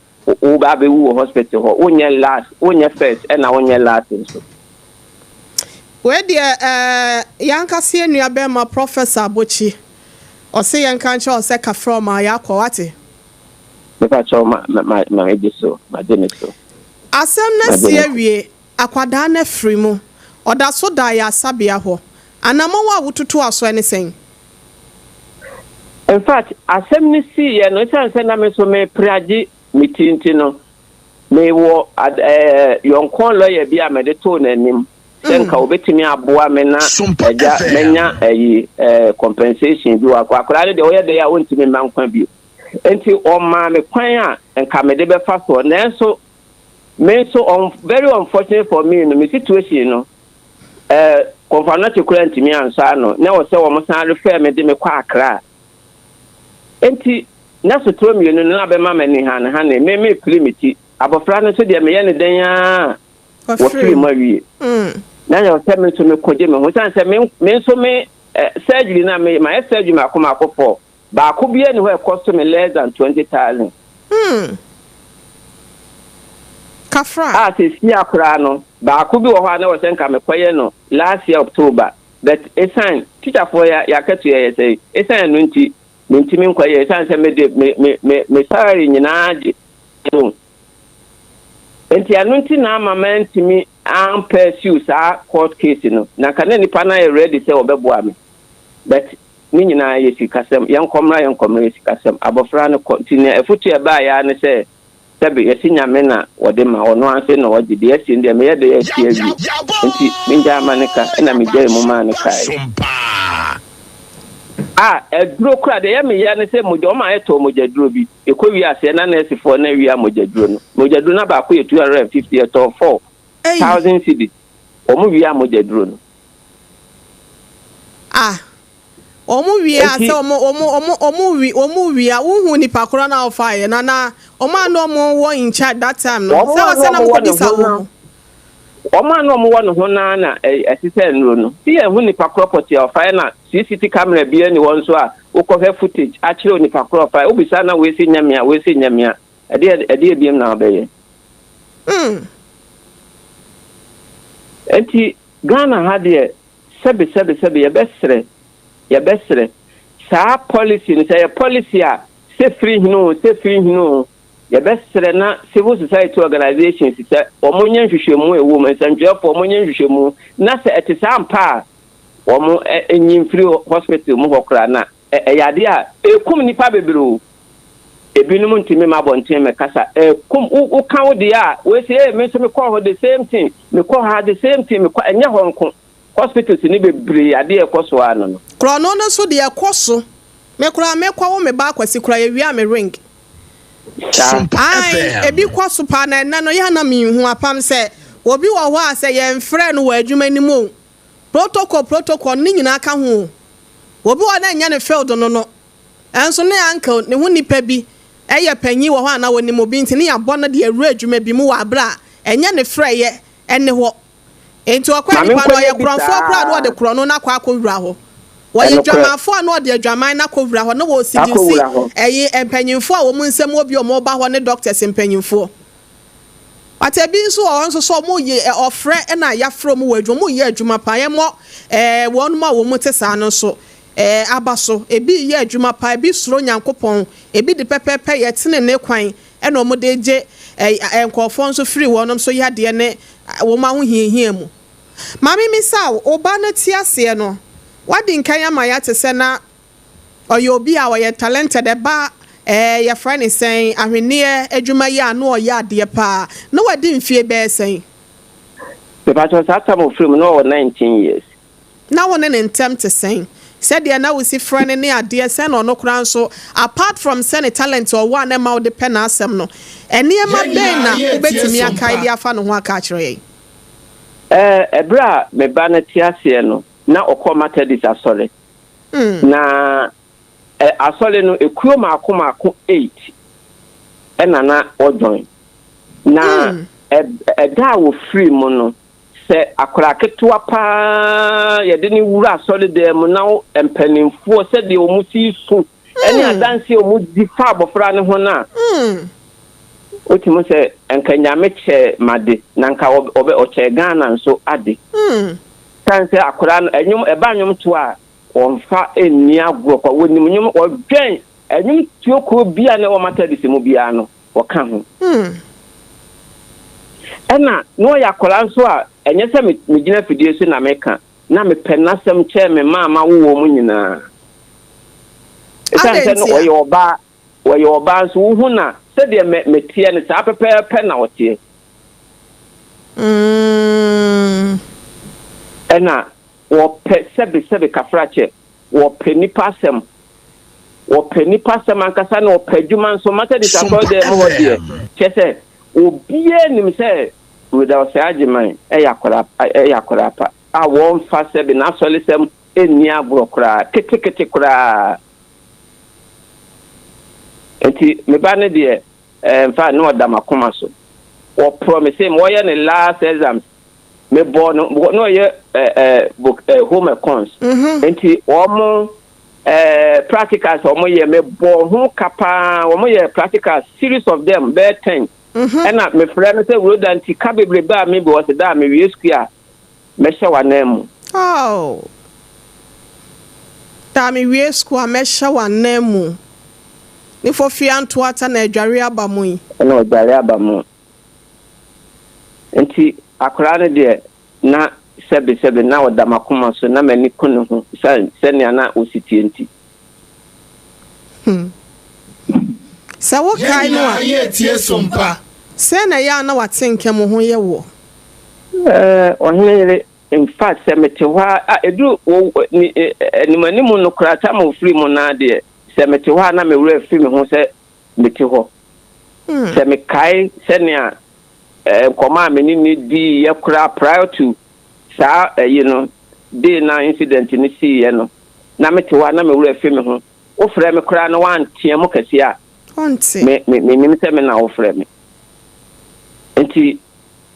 o ba be wu hospital ho onye last onye first na onye last so we dia yanka se nua be ma professor Bochi o se yanka nche o se ka from ayakwa wate me pa cho ma ejiso ma deniso asem na se awie akwada na free mu oda so da ya sabia ho anamo wa wututu aso ene sen. In fact, asem ni si ye no chance na me so me praji mitinti no me wo yonkon lawyer bi a me de to nanim senka obetimi aboa me na eja menya compensation bi wa akora de oye de ya wontimi mankwa bi enti o ma me kwan a enka me de be fa so na so me so very unfortunate for me no me situation no confanati kurant mi ansa no na wo se wo mo san refer me de me kwa akra enti na so tro mi no na be ma mani han me primiti abofra no so de me ye ne den a wo free ma wie na yo se me so me koje me ho san se me so me surgery na me my surgery ma akofo ba ko bia ne ho cost me less than 20,000 kafra se si akra no ba ko bi wo ho na wo se nka me koye no last year October but a sign teacher for ya katu ya say a sign no nti mentimi nkwaye san se me salary nyina age so enti anunti na mama ntimi am pursue sa court case no na kana nipa na ready say obeboa me but ni nyina ye sikasem yankomra ye sikasem abofra no continue efutu e ba ya ne say sabi yesinya me na wode ma ono anse no wode de yesi ndem ye de yesi awi enti minja manika na mi je mu manika eduro kura de yemi ya ne se mojo ma eto mojaduro bi ekowi ase na nurse for na wi amojaduro no mojaduro na ba ko ye 250 eto 4000 cedi omu wi amojaduro no omu wi ase omu wi a wuhu ni pakora na ofaye na omu anu omu wo in charge that time no se wase na mo disa wo Oma no mo won ho na asise nro no ti ye hu nipa property of fire na CCTV camera bi ani won so a ukọ footage a kire nipa property obisa na we si nyamia ade bi na obeye enti Ghana ha de sebe ye besre sa policy ni say policy a say free hino ye best na civil society organizations say omonye nhwehwemu ewo mu nsanjefo omonye nhwehwemu na say etisa ampa omo enyim free hospital mu hokra na yade a ekum nipa bebero ebinum ntimi mabonten me kasa kum u kan wo de a we say me so me call ho the same thing me call her the same thing me enye honko hospitals ni bebre ade ekoso ano no krono no so de ekoso me kura me kwa wo me ba kwasi kura ye wi me ring ai ebi kwaso pa na no ya na me hu apam se obi wo ho a se ye mfre no wa adwuma ni mu protocol ni nyina ka ho obi wo na nya ne field no enso ne uncle ne hu nipa bi eye panyi wo ho ana woni mo bi ntini ya bɔ no de awura adwuma bi mu wa abra enya ne frɛ ene ho enti okwa nipa no ye kronfo kra do de krono na kwa akowura ho wo ye dwamafo na de adwaman na akowura ho na wo sidisi eye empanyimfo a wo mu nsem obi o mo ba ho ne doctors empanyimfo ate bi nso o nso so mo ye ofrɛ na ya frɛ mo wadwo mo ye adwuma pa ye mo wonu ma wo mu tesa no so abaso ebi ye adwuma pa ebi suro nyankopon ebi de pepepe ye tene ne kwan ena omo de je enkofo nso free wonom so ya de ne wo ma ho hiehie mu mami misaw oba na ti ase no wadi nkan ya ma ya tese na oyobi a wo ye talented ba ya friend is saying ahwene adwuma ya no o ya de pa na wadi mfie be sen the pastor sata mo free no 19 years na won ne ntem te sen said they now we see friend ne ade sen no kran so apart from send talent or one na ma de pen asem no ene ma ben na ubetimi akai dia fa no ho aka kire ebra me ba na tiase no na okomata dis asole na asole no ekuo maako 8 na ojoin na da wo free mo no se akora ketua pa ye de ni wura asole de mo na empanimfo se de o mu si so ene adanse o mu di fa abofra ne ho na otimo se enkanya meche made na nka obe oche Ghana nso ade kan se akora no enyum eba nyum to a onfa eni agro kwa woni nyum odwen enyum tioko bia ne o mata de semu bia no o ka ho ena no yakora nso a enye se me gina fidie so na meka na me penasem che me mama wo mu nyina se no oyo oba nso hu na se de me tie ne sa pepe na otie ena wo pe sebe kafrache wo pe nipasem ankasa na wo pe djuma nso mata de sakọ de mo hodie chese obie nim se without say ajiman yakora pa a won fa sebe na solisem eni agro kra kete kra enti me ba ne de fa no da makoma so wo promise him wo ye ne last exams me born no ye book home accounts enti omo practicals omo ye me born hu kapa omo ye practicals series of them be 10 ena me friend say we dan ti ka bebre ba me be was da me we square me hye wanam ta me we square me hye wanam ni fo fianto ata na adware abamu yi na adware abamu enti akora ne de na sebe na oda makoma so na mani kunu ho sene na ositi enti sawo kai no a ye tie sompa sene ya na watenke mo ho ye wo oheneyere in fact semete wa edu ni mani mu no krata mo free mo na de semete wa na me wura free me ho se mete ho se me kai sene a koma menini di yakura prior to sa day na incident ni see no na mete wa na me wura fi me ho o frɛ me kura no wan tie mo kase a onti me se me na o frɛ me enti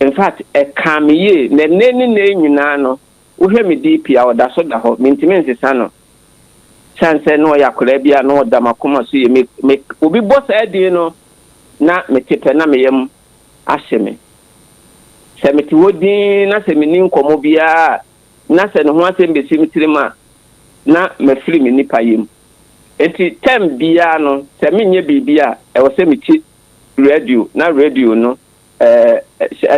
in fact ka me ye na neni na nyina no wo hwɛ me DP a oda so da ho me ntimi nsesa no chance no yakura bia no oda makoma so ye me obi boss adi no na me tepe na me yam aseme semeti wodi na semini nkomo bia na se ne ho asem besi mitirima na mafiri me nipa yem enti tem bia no se menye bibia e wo se meti radio na radio no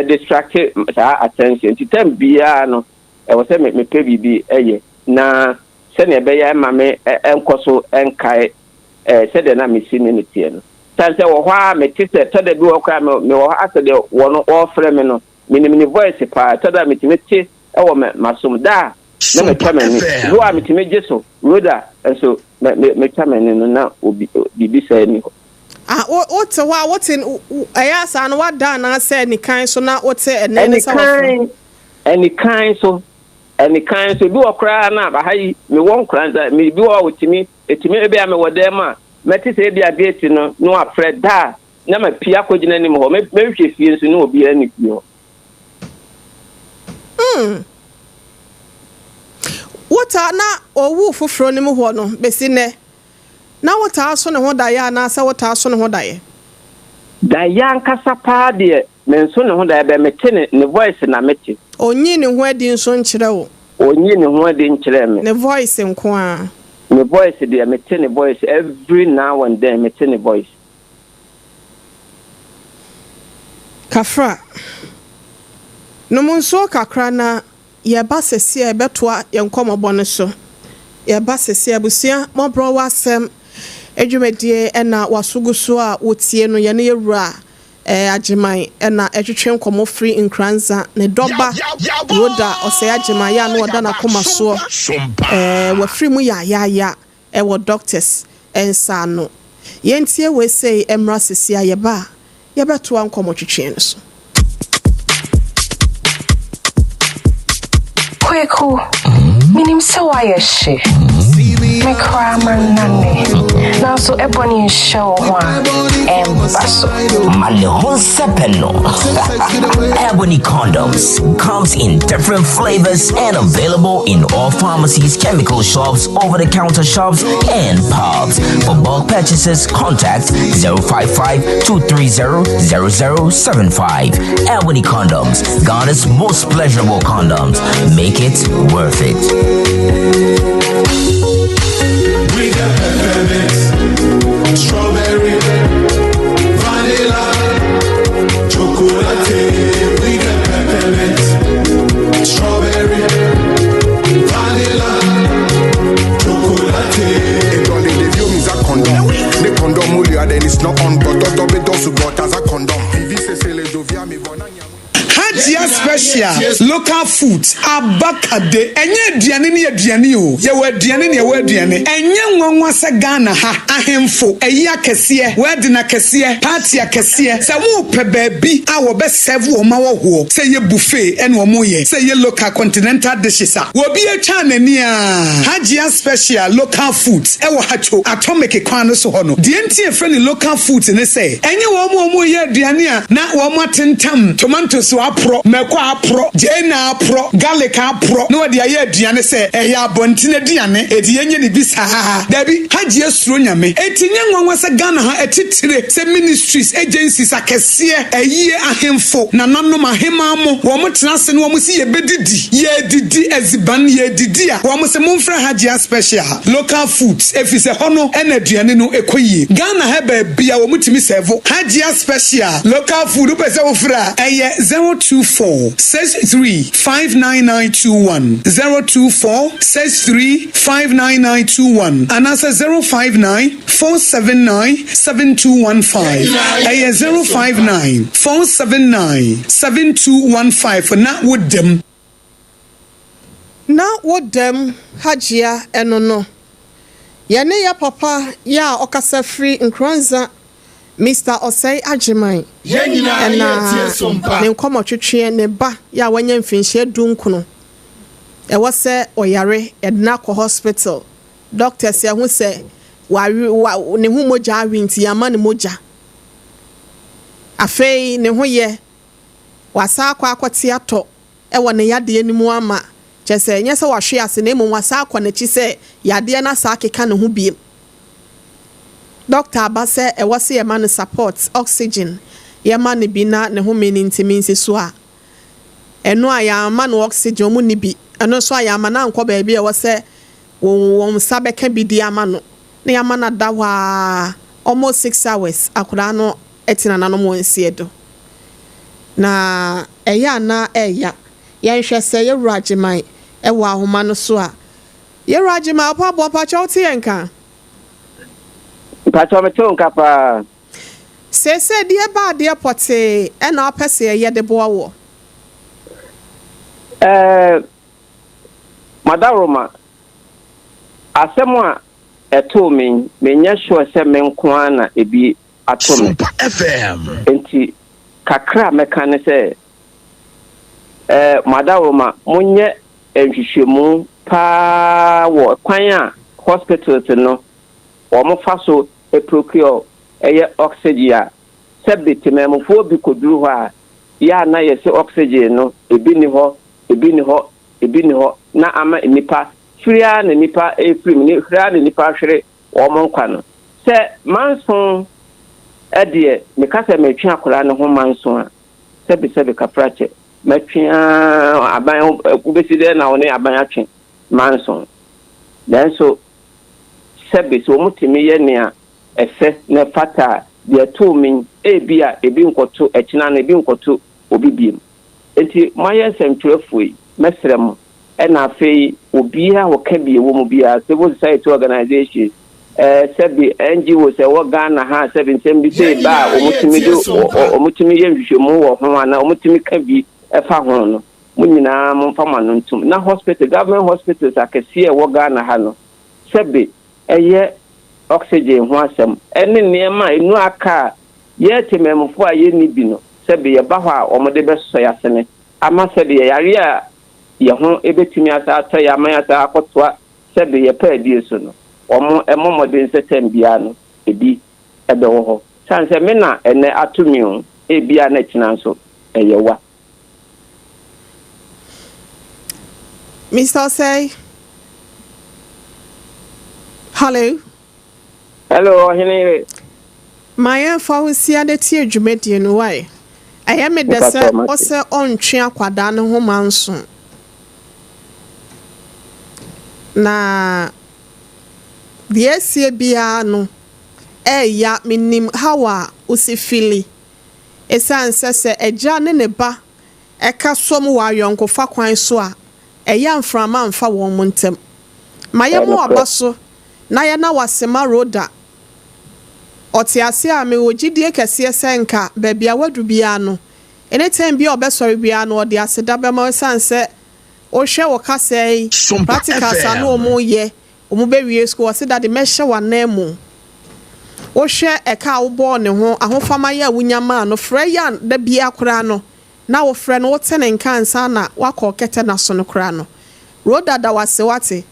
distract sa attention enti tem bia no e wo se me pe bibi eye na se ne be ya ma me enkoso enkai se de na me si ne tie no sanse wo hwa me ti se to de bi wo kwa me wo ase de wo no ofre me no mini voice pa to da me ti e wo me masom da na me chamani wo a me ti me jeso roda so me chamani no na bibi say ni what what in ayasa no what da na say ni kan so na what say ene any kind so bi wo kra na ba hayi me won kra me bi wo wotimi etimi be am wo dem a meti say bia gate no no afred da na ma pia kogina nim ho me hwe fie so no obi ani pie ho what na owu foforo nim ho no besi ne na what aso ne ho da ya na sa what aso ne ho da ye da ya nkasa pa de me nso ne ho da be mete ne voice na mete onyi ne ho adi nso nkyere wo onyi ne ho adi nkyere me ne voice nko a ne voice de mete ne voice every now and then mete ne voice kafra no monso kakra na ye ba sese e betoa ye nkomobo ne so ye ba sese abusia MWHO asem edwumadie na wasuguso a wotie no ye ne yewura agiman na etwetwe nkomo free nkranza ne doba roda ose agiman ya no oda na koma so wa free mu ya wo doctors ensa no yentie we say emra sese ye ba ye betoa nkomo twetwe ne so Kweku, minim so why she. Me cry man nane. Now so ebony show one basso. MgsmåBORۿ Ebony condoms comes in different flavors and available in all pharmacies, chemical shops, over-the-counter shops, and pubs. For bulk purchases, contact 055-230-0075. Ebony condoms, Ghana's most pleasurable condoms. Make it worth it. We got peppermint, strawberry, vanilla, chocolate. We got peppermint, strawberry, vanilla, chocolate. And all the view is a condom. The condom mulia then it's not on, but double dosu got as a condom. Hajia special local foods abakade enye aduane ne aduane o ye wa aduane ne ye wa aduane enye nwanwa se Ghana ha ahemfo eyi akese word na akese party akese se wo pe baabi a wo be serve wo ma wo ho se ye buffet ene wo mo ye se ye local continental dishes a wo bi atwa nani a Hajia special local foods e wo hacho atomic kwan no so ho no de ntie fre ne local foods ne se enye wo mo ye aduane a na wo mo atentam tomatoes apro meko apro jena apro garlic apro no de aye aduane se eya abontine aduane edi yenye ne bisa dabi Hajia suro nyame etinye nwanwa se Ghana ha etitire se ministries agencies akese eyi ahemfo na nanom ahema mo wo mo tenase no wo mo si ye bedidi ye didi eziban ye didi a wo mo se momfra Hajia special local foods efise hono ena aduane no ekoyie Ghana ha ba bia wo mo timi serve Hajia special local food pese wo fra eye 024-63-59921 024-63-59921 and answer 059-479-7215 059-479-7215 for not with them Hajia enono yene ya papa ya okasa free nkranza Mr. Osei Ajiman na ne nkomo twetwe ne ba ya wanya mfinhye dunkuno e wo se oyare edna ko hospital doctors ya hu se wa ne hu moja awinti ya ma ne moja afei ne hu ye wasa akwati ato e wo ne yade animu ama chese nya se wa hwe ase ne mu wasa akwa na chi se yade na sa akeka ne hu biem Doctor Abase e wasi ye man support oxygen ye man bi na ne ho meni ntimi nseso a eno aya man oxygen mu ni bi eno so aya man anko ba bi e wose won sabeka bi di ama no na yamana dawa almost 6 hours akura no etina na no mo nsiedo na eya na eya yanhwe se ye ragiman ewa ahoma no so a ye ragiman opa pa cha oti enka pacho meto nka pa se die ba de pote e na opese ye de boawo madaroma asemo eto me nya sure se me nko ana ebi ato me FM enti kakra meka ne se madaroma munye enhwehwemu pa wo kwan a hospitals no wo mo fa so e procure eye oxygen sebe tememfo bi koduru ho a ya na ye se oxygen no ebi ni ho na ama nipa hwria na nipa efrim ni hwria na nipa hwere wo mo nkwa no se manson edie meka se metwe akora ne ho manson a sebe kaprache metwe aban ubesi de na one aban atwe manson then so sebe so mutimi ye ne a efe ne fata de to min ebia ebi nkoto ekina na ebi nkoto obibiem enti maye semtrefuyi mesrem na afei obia wo ka bie wo mu bia civil society organization sebi NGO se wo Ghana ha sebi nsem bi se ba omutimi ye nhwehwemu wo ho ana omutimi ka bi efa ho no munyina momfa mano ntum na hospital government hospitals akese wo Ghana ha no sebi eye oxygen ho asem ene niema enu aka ye tememfo a ye ni bi no sebi ye ba ho a omode beso ya sene ama sebi ye yare a ye ho ebetimi asa ata ya ma asa akotwa sebi ye pa die so no omo emomode nsetem bia no ebi ebe wo ho sanse me na ene atumi o ebia na kina so eyewa Mr. Say hello OHENEYERE my fawusia de tie dwumedie no why I am me dese ose ontwe akwada ne ho manso na Biesie bia no ya minim hawa usifili esanse se eja ne ba eka som wa yonkofa kwan so a eya mframa mfa won muntem mayemo abaso na ya na wasema roda otiase a me ogidie kese senka babia wadu bia no anytime bia obesori bia no ode aseda be ma sanse o hwe wo kasei practical sa no mo ye omubewie school wase that the measure wanemu wo hwe eka wo bo ne ho ahofama ya wunyama no freya da bia kora no na wo fre no wo tene nkansa na wakọ kete na so no kora no roda da wase wate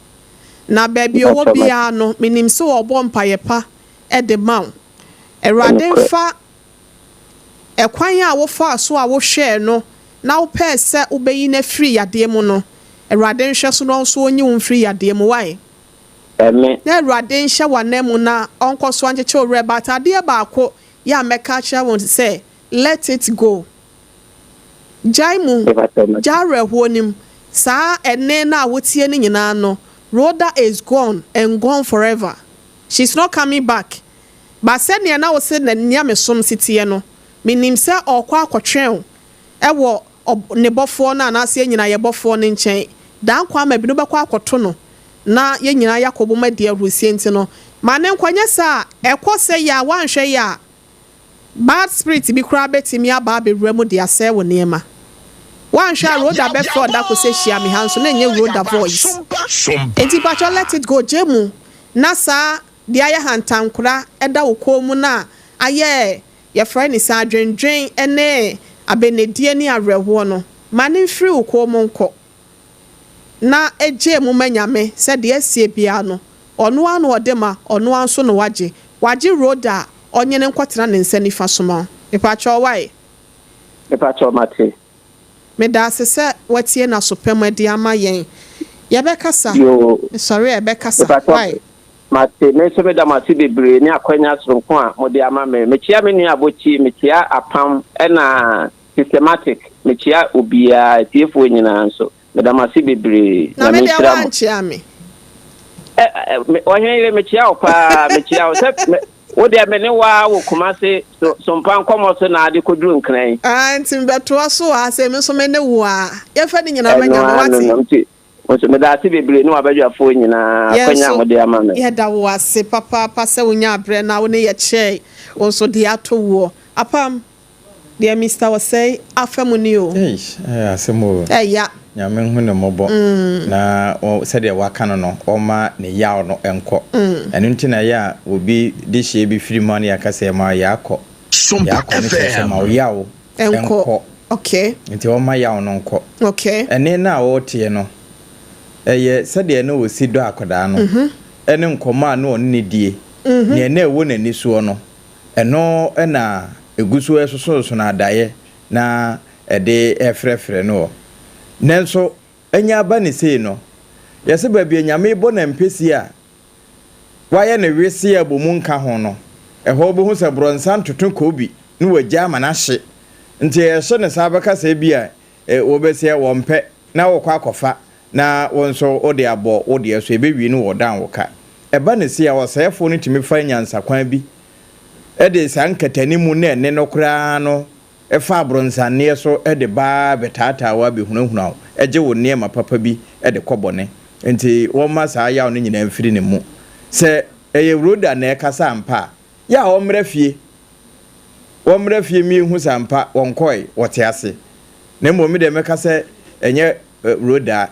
na baby wo bia no minim so wo bo mpayepa e de maw erade mfa ekwan a wo fa so a wo hwe no na wo pese ubeyi na free yade mu no erade nhwe so no so onyi wo free yade mu why na rade nhya wanemu na onko so ancheche ore but ade ba akọ ya meka cha won say let it go jaimu jare honim sa ene na wotie ni nyina no Rhoda is gone and gone forever. She's not coming back. But said ne na wo se na nia me som sitie no minim se okwa akotwen ewo ne bofo na na se nyina ye bofo ne nchen dan kwa ma bi no bekwa akoto no na ye nyina yakobo ma de arusie nti no ma ne nkwanye sa ekose ya wanhwe ya bad spirit bi kura betimi aba bewremu de ase wo neema wanhwe Rhoda be for da ko se hia me hanso na nye Rhoda voice enti pacho let it go jemu na sa de aye hantankura eda wo komu na aye ye friend is adwendwen ene abenedie ni arewo no ma ne mfiri wo komu nko na eje mu manyame se de asie bia no ono anu odema ono anso no waje Rhoda onye ne nkwatena ne nsa nifa soma epacho wai epacho mate me da se watie na sopem ade ama yen ye be kasa sorry ye be kasa wai mate me so me da mate bebre ni akwanya soronko a mo de ama me chia me ni abochi me chia apam na systematic me chia obia tiefo nyina nso me da mate bebre na me da wanchi ame OHENEYERE mechia opa mechia se wo de me ne wa wo Kumase sompa nkomo so na ade koduru nkran ntim beto so asem so me ne wo a ye fa ni nyina manya wati so me da ase bebre ne wa badwafo nyina kwanya mo de ama me ye da wo ase papa se wonya abre na wo ne ye che wo so de ato wo apam de Mr. was say afamuni o asemo ya nyame hu ne mobo na said ya waka no oma ne yaw no enko enu ntina ya obi de hye bi firi man ya kase ma ya akọ SOMPA FM ma yaw enko okay nti oma yaw no enko okay ene na wo tie no eye said ya no osi do akoda no ene nkoma no ne die ne na ewo na ni so no eno na egusu esoso na adaye na ede efrefre no Nenso enya ba ne sei no yese baabi enyame bo na mpesi a waye ne wese abomu nka ho no eho bo hu se bronsan tutun ko bi ne wagya manahye nti yehye ne sabaka se bi a wobese wo mpe na wo kwa kofa na wonso ode abo ode eso ebewi ne wo dan wo ka eba ne sei a wosefo ne timi fa nyansa kwan bi ede sankatani mu ne ne no kra no efa bronsanne so ede ba betata wa be hunahuna eje wo niema papa bi ede kobone enti wo ma sa ya no nyina mfiri ne mu se eye roda na ekasa ampa ya wo mrafie mi hu sampa wonkoi wote ase na mo mi de meka se enye roda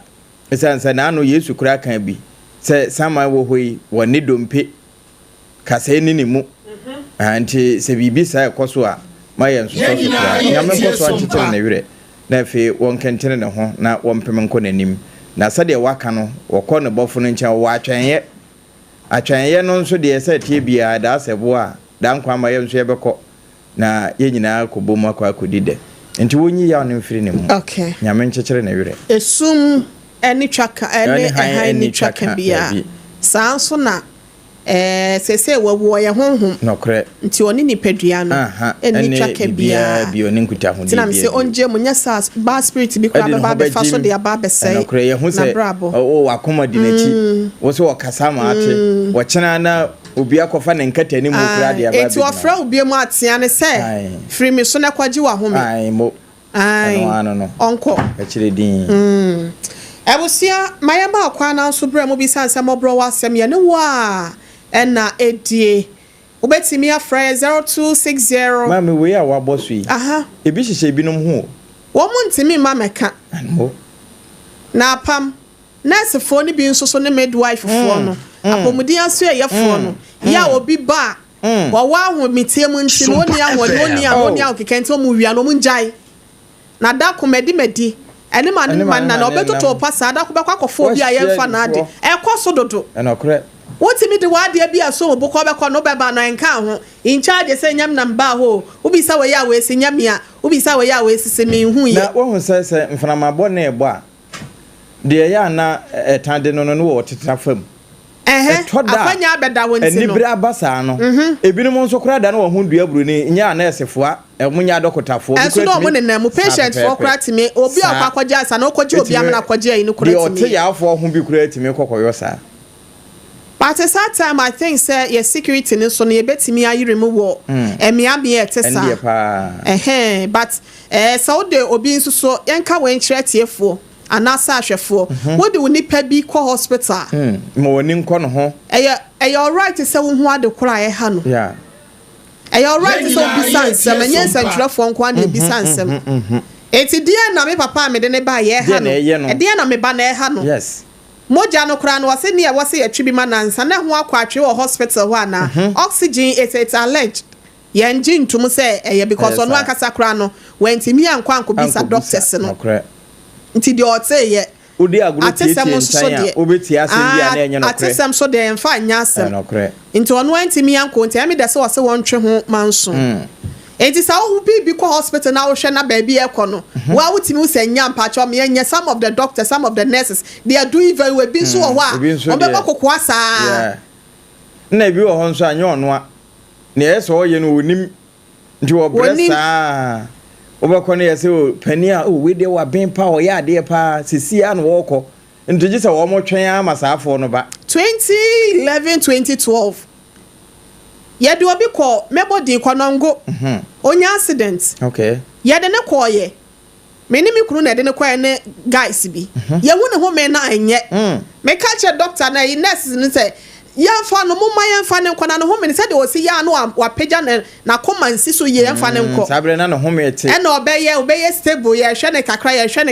esansa na ano Yesu kura kan bi se sama wo hoi woni dompe kasa ni mu anti se bibi sa ekoso a mayen so nyame koso atete na wire na fe won kentene ne ho na won pem nko nanim na sade waka no wokọ ne bofo no ncha wa atwenye no nso de ese tie bia da asebo a da nkwa mayen so yebekọ na ye nyina kobom akwa kodide nti wonyi ya no mfiri ne mu okay nyame nchekere na wire esum eni twaka eni twaka bia sanso na sese wo ye honhom nokre nti oni ni pedua no eni twaka bia bi oni nkuta ho tinam se onje munya sa ba spirit bi kura ba be fa so de aba be sei nokre ye hu se o wakoma di nachi wo se wakasa ma ate wo chena na obi akofa ne nkata ni mu kura de aba be eti ofra obi mu atia ne se free me so na kwaji wa home no onko akire din ebusia mayaba akwa na so bra mu bi sansa MWHO asem ye ne wa ena edie ubetimi afra 0260 mami we ya wa boss yi ebi hihye binom ho wo mu ntimi ma meka na pam nurse fo ni bi nso so ne midwife fo no apomudi aso ye fo no ya obi ba wa ho mitiem nti no ni ahodi oni kekenti o mu wia no mu njai na da komedi medi ene man na obetoto pasa da ko be kwakofo bi ayemfa na ade ekoso dodo enokre wotimi de wade bia so obukọ bekọ no beba no enka ho in charge say nyam na mba ho ubisa we ya we sinyam ya ubisa we ya we sisemi hu ye na wo hu se mframa bo na ebo a de ya na etande no wo tetena fam afanya abeda wonti no enibra abasa no ebinom nso kora da na wo hu dua buru ni nya na esefoa munya dokotafo bi kura no mo ne na mu patient for kora timi obi akwaja asa na okoje obi amna kwaje yi no kora timi de ote ya afo hu bi kura timi kokoyo sa. But at that time, I think, sir, your security in so near betimi ayi remove emiabi etesa. But so de obi nso so yenka wen chretefo anasa ahwefo. What do we need bi kwa hospital? Mo woni nko no ho. All right to say wo hu ade kora e ha no. Yeah. All right to say bi sansem enye santrefo nko ade bi sansem. Eti dia na me papa me de ne ba ye ha no. Dia na me ba na e ha no. Yes. Moja no kra no wase ne wase atwi ma nansa na ho akwatwe wo hospital ho ana oxygen it's alleged yenji ntum se because ono akasa kra no wentimi ankwa anko bisa doctors no nti de ote ye odi aguro tie obeti asem bia na enye no kre atesem so de enfa nya asem nti ono wentimi anko nti ame de se wase wontwe ho manso enti sa wo bi ko hospital na wo hwe na ba bi ekono wa wutimi usenya mpacho me enya some of the doctors some of the nurses they are doing very well bi so ho a obekọ kokwa saa na bi wo ho nso anya ono a na yeso oye no onim nti wo bresa obekọ na yese o pani a we de wa ben pa o ya de pa sisi a no wo kọ nti gise wo mo twen amasaafo no ba 2011 2012 yɛde obi kɔ MWHO kɔnɔngo onye accident okay yɛde ne kɔɔyɛ me ne me kunu na yɛde ne kɔɔyɛ ne guys bi yɛhu ne ho me na anyɛ me ka kyerɛ doctor na nurses ne sɛ yɛmfa no moma yɛmfa ne nkɔ na ne ho me ne sɛ de osi ya no wapagya na kɔma nsi so yɛmfa ne nkɔ sabre na ne ho me ete ɛna ɔbɛyɛ stable yɛhwɛ ne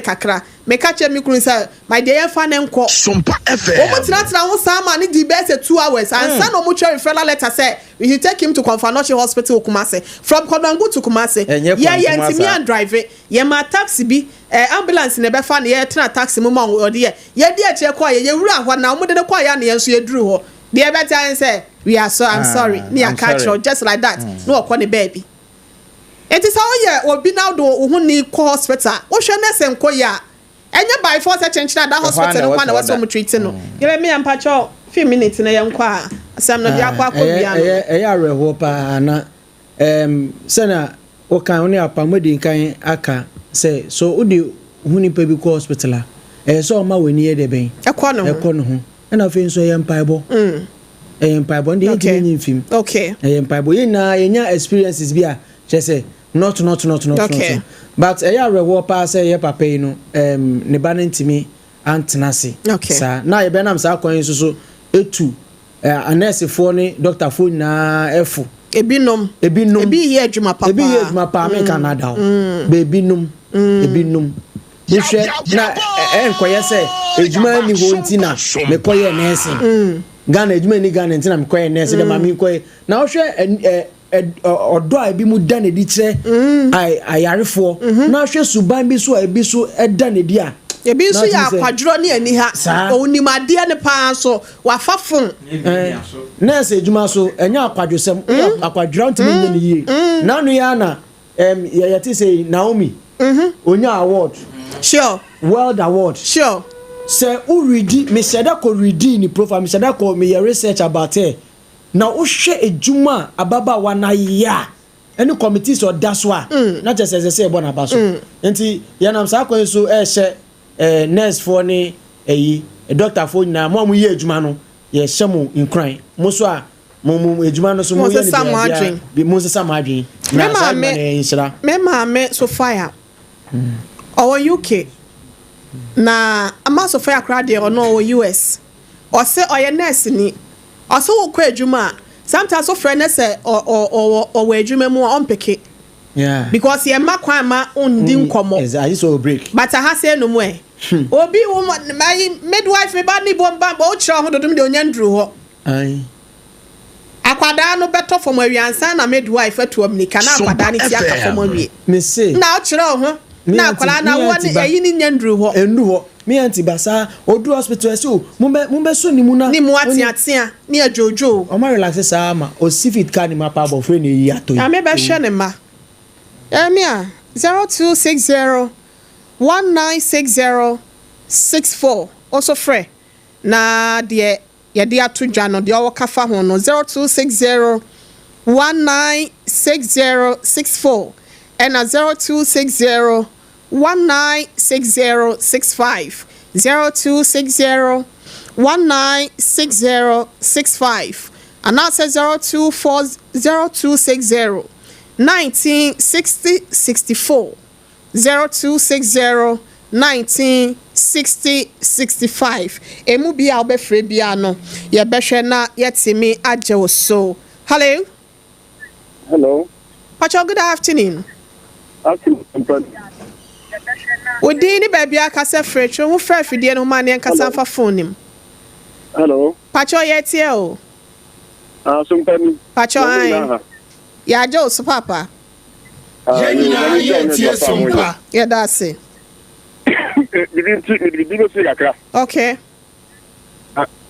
kakra me ka kyerɛ me kunu sɛ my dear yɛmfa ne nkɔ Sompa FM. omo tena ho saa ma ne di bɛsɛ 2 hours and san omo twɛ referral letter say we should take him to Confanoche Hospital Kumase from Kodongo to Kumase ntimi and drive ye ma taxi bi ambulance ne befa ne ye tena taxi mu ma ode ye di akye kɔ ye wura hɔ na omo de ne kɔ ya ne yenso ye duru hɔ the better and say we are so I'm sorry ne ya catch just like that no okɔ ne baby it is how ye obi now do ho ni kɔ hospital wo hwɛ ne se nkɔ ya enye by force change that hospital no kwa na waso mo treat no ye me ampa cho few minutes na ye nkɔ a asam no dia kwa bia no areho pa na sena o kan oni apamodi kan aka say so udi huni pa bi ko hospital so ma weni ye de ben ekɔ no ho na fe nso ye mpaibo mpaibo ndi yiti nyi film okay mpaibo ye na ye nya experiences bi a che say not okay. But areho pa say ye papa yi no ne ba ntimi antenase okay sa na ye benam sa kwan so etu anese fo ni doctor fo na efo ebinom ye adwuma papa me Canada ebinom ehwe na enkoye se adwuma ni ho ntina me koye nese Ghana adwuma ni Ghana ntina me koye nese de ma me koye na wo hwe odo a bi mu da ne di kire ayarefo na hwe suban bi so ebi so eda ne di a ebi so ya akwadro ne ani ha onimade ne pa so wafafon nurse ejuma so enya akwadwosem akwadro ntimi nye ne yie na no ya na yati say Naomi onya award sure world award sure say u read me said ko read ni profile me said ko me research about her na o hwe ejuma ababa wa na ya any committees or daswa na just say ebo na baso enti ya nam sa ko so hye nurse for ni doctor for na mo ye ejuma no ye hye mo incline mo so a mo ejuma no so mo ye ni bi mo se samadwen na sa na inshira me maame Sophia or UK na ama Sophia crowd there or no US or say oye nurse ni also wo kwa ejuma sometimes so friend say or we ejuma mu on peke yeah because ye makwan ma ondi nkomo exactly so break but I say no mo obi woman my midwife me ba ni bomba o kira ho dodum de onyandru ho ai akwada no beto from awiansa na midwife atu amnika na akwada ni ti aka from awie me say na o kira ho na akwada na wo ni eyi ni nyandru ho endu ho me anti basa odu hospital so mumbe so ni mu na ni mu atia ni ajojo o ma relax sa ma o sifit ka ni ma pa bo fre ni yi ato ya me be hwe ne ma Emia 0260 196064 also free na de yede atodwa no de o kafa ho no 0260 196064 and 0260 196065 0260 196065 and now says 0260 196064 0260 196065 emu bia obefre bia no ye behwe na yetimi aje so hello Pacho, good afternoon Odi ni baby akase fresh wo fra fidie no ma ne nkasa fa phone nim hello Pacho yetie o SOMPA Pacho ai ya jo so papa yetie SOMPA yeah that's it okay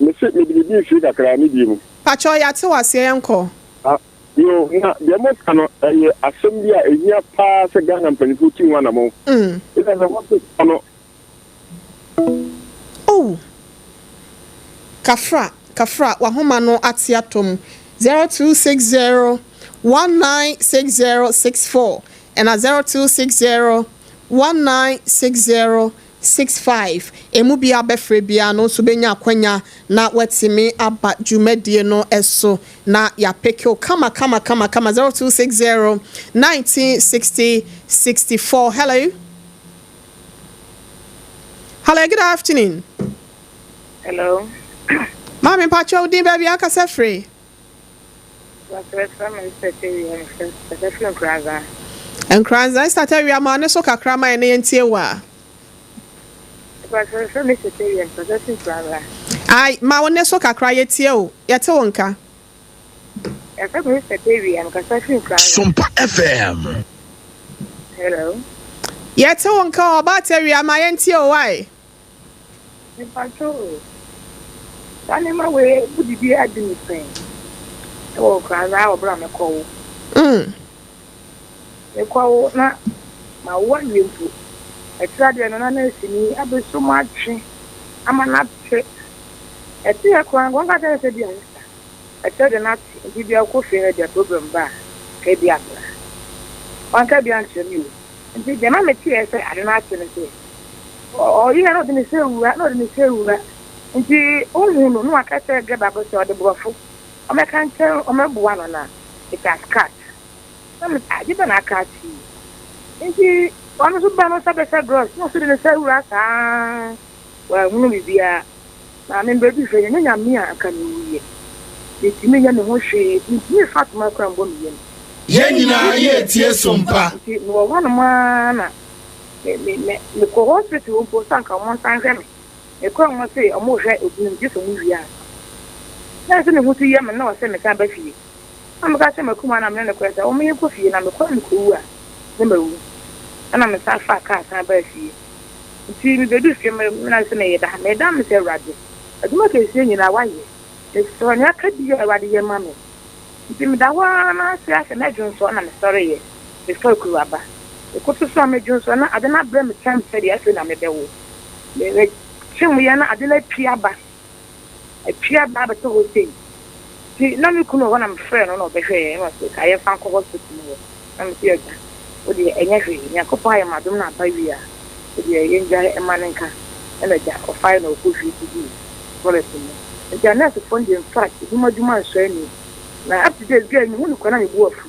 me se me bibi fi kakra ni bi mu Pacho ya te wase yanko yo na de mo kano asem bi a ehia pa se Ghana mpanifu ti wana mo ina na mo kano oh kafra wa homa no atiatom 0260 196064 and 0260 196065 106.5 emu bia befre bia no so benya akwanya na wetimi aba dwumadie no eso na ya pekyo kama 0260 1960 64. Hello, good afternoon. Hello. Mami Pacho din baby akasa free. And Kranza is that area man so kakra ma ene ntie wa. Ai ma won so kakra yetie o. Yete wonka. SOMPA FM. Hello. Yete wonka about area ma yentie o why? Anima we budi bi adini pen. O Kranza obra me ko. Ekwa na ma wa yempu etrade no na na sini abeso matwe amana twe eti ekwa ngwa ka se dia etrade na ti bia ko fe dia problem ba ka bia bla wanka bia ntemi nti de na meti ese ade na ate ne se o yi na de ne se wura na de ne se wura nti ohun no aka se ge ba ko se o de brofo o me kan che o me buwa no na it has cut. I'm a catchy. Indeed, one of the banners of the gross, no sooner than say, well, maybe I mean, baby, and I'm near a canoe. It's me and the whole shade, me fat my crown bone. Yes, SOMPA. No one man. The co hospital for Sanka one time. The crown must say, a more just a movie. That's in the who to Yemen, no, send a cabin. I'm going to come on. I'm going to question. Oh, me coffee and I'm going to cool. And I'm a fat cat. I'm very few. See me, the district, Madame is a rabbit. I do not say in a way. It's so I could be a radical mammy. Give me that one. I say, I can imagine so. I'm sorry. Before Kuraba. The court saw me, Johnson. I did not blame the time, said yes, and I'm a devil. They show me an Adelaide Piaba. A Piaba to whole thing. No, you couldn't want I'm friend or be fair. I have found hospital. I'm here. With the energy, Yakopa, Madonna, Pavia, with the Yenja and Manenka, and a jack of final push to do. Policy. And they are not funding in fact, you might demand training. Now, up to this girl, you wouldn't call me work.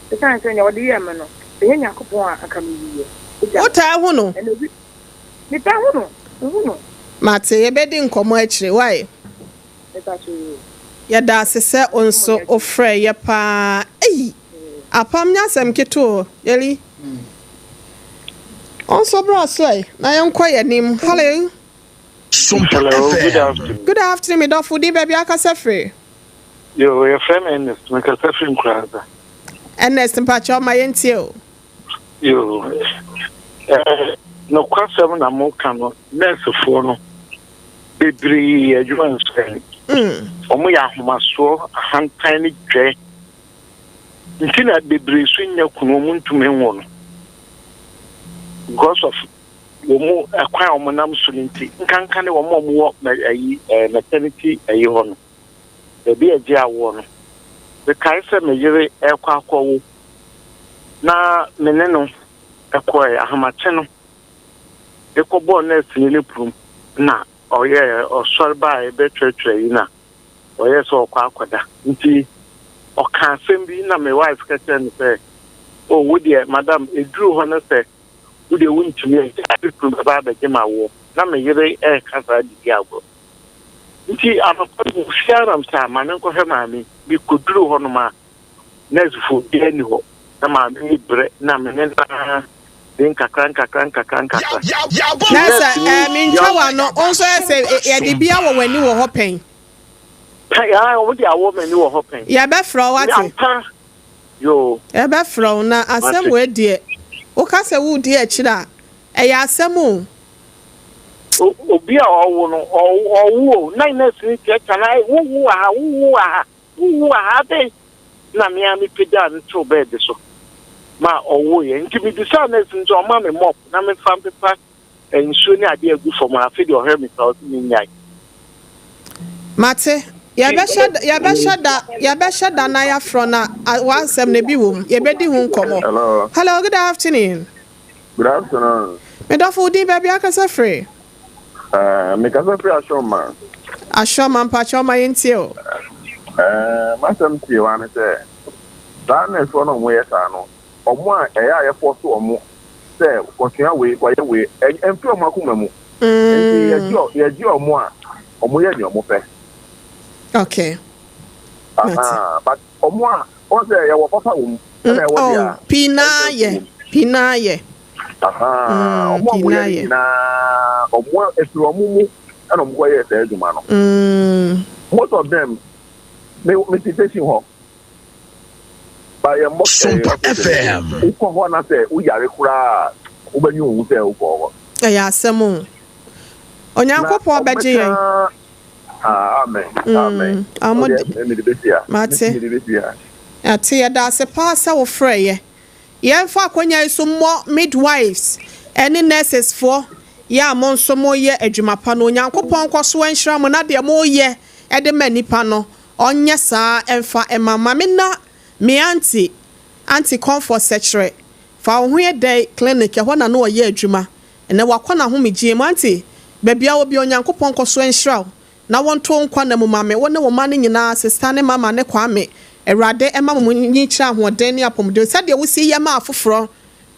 The time saying your dear man, the Yakopa, I come here. What I want to know. Mate, a bedding come actually. Why? Yada sese onso ofre ye pa apam nya sem keto yeli onso bra so na yen kwa yanim. Hello, good afternoon me do fudi baby akasa free yo your friend Ernest me kasa free Kranza Ernest mpacho ma yentie o yo no kwasem na mo kan no nurse fo no bebri adwuma nsani omo ya homaso ahantan ni dwe ntina bebri so nya kunu mu ntume ho no because of womo akwan omo nam so nti nkanka ne womo wo maternity ayi ho no e bi agi awo no be kai se me yire ekwa akwo na meneno ekwa ahamache no ekobo na esini prum na oye osorba ebe twetwe na oye so kwa akwada nti oka sembi na my wife keten say oh wodi madam edru ho na say wodi wuntumi prum ba ba gema wo na me yire kasa di agbo nti abapo sharam sa manen ko he maami bi kodru ho no ma nezufu bi ani ho na maami bre na menen kakra. Nasa minchawa no onso say e de bia wo wani wo hopen. Ya wo de awo mani wo hopen. Ya be fro wate. Yo. Ya be fro na asem we de. O ka se wo de akira. E ya asem o. Obi a owo no owo na ina sini ke kana wo ha be na me ami peda nto bed so. Ma owo ye nti bi disa na sinjo o ma me mop na me fam pepa ensu ni ade agu for ma afi de o me so ni nyai mate ya be shada na ya fro na wansem na bi wom ye be di hu nkomo. Hello, good afternoon. Good afternoon. Me da fu din baby akasa free. Me kasa free ashoma. Ashoma mpachoma yenti o. Masam ti wan say. Dan so no mo yesa no. Omo a eya ye force omo. Say kotua we kwaye we. Emfi omo akoma mu. Ye ji omo a omo ye ni omo pe. Okay. But omo a o say ye wo papa wo. Oh, pinaye. Omo ye na omo efi omo mu and omo kwaye say aduma no. Most of them me situation ho. By a mock FM. Uko ho na say uyare kura ubanyu wu say uko. Asɛm. Onyankopɔn obegye yen. Amen. Mate. Ate yɛda ase paa sɛ wo frɛ yɛ. Yɛmfa akonya iso mmɔ midwives ɛne nurses for ya mo nso mo yɛ adwuma pa no Onyankopɔn kɔso enhira mo na de mo yɛ ɛde ma nipa no ɔnyɛ saa ɛmfa ɛmama me na me anti comfort secretary fa wo ho yɛ dai clinic ɛhɔ na no ɔyɛ adwuma ɛna wakɔ na ho megye mo anti babia wo bi Onyankopɔn kɔso enhira na wonto nkwa na mu mame wo ne wo ma ne nyina sister ne mama ne kwame Erade ema mo nyi kira ahoden ne apomden sade wo si yema afoforo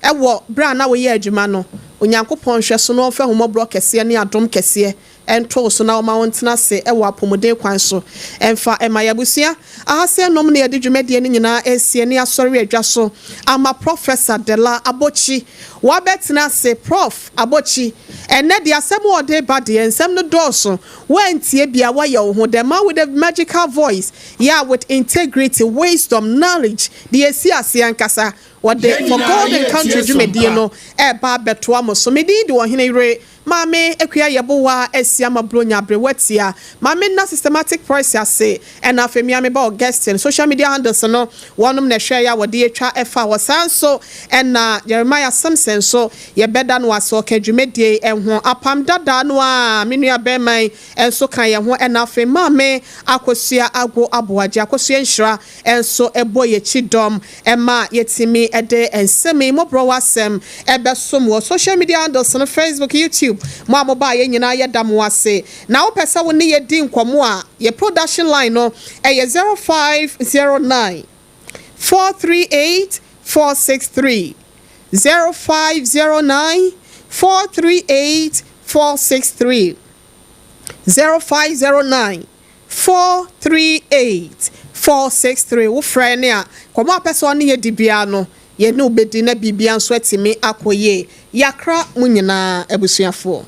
ewo bra na wo ye adwuma no Onyankopɔn hwɛ so no fa MWHO kɛse ne adom kɛse ento so na wo ma wontena se ewo apomden kwan so emfa ema yabusua ahase nom ne yede dwumade ne nyina esie ne asɔre adwa so ama professor Dela Abochi wa betena se prof Abochi ene de asɛm ode bade ensɛm no dɔso wantie bia wa ye wo ho the man with the magical voice with integrity wisdom knowledge the esi asiankasa what the for golden country dwumade no eba beto amo so medi de OHENEYERE MAAME YEBOAA ASIAMA ABREWATIA MAAME na systematic process say and afemi ame ba guesting social media handles no wonom na hwe ya wode etwa efa wasan so and Jeremiah Samson so ye beda no aso kadwumedie enho apam dada no a menua beman enso kan ye ho and afemi MAAME akosua agwo aboaje akosua nhira enso ebo ye chidom ema yetimi ede ensemi MWHO ASEM ebesom wo social media handles no Facebook YouTube MWHO BORGH nyina yeda mo ase na wo pesa wo ne yedi nkomo a ye production line no 0509 438 463 0509 438 463 0509 438 463 wo frɛ a komo pesa ne yedi bia no ye ne obedi na bibia nso atimi akoye yakra munyina abusuafo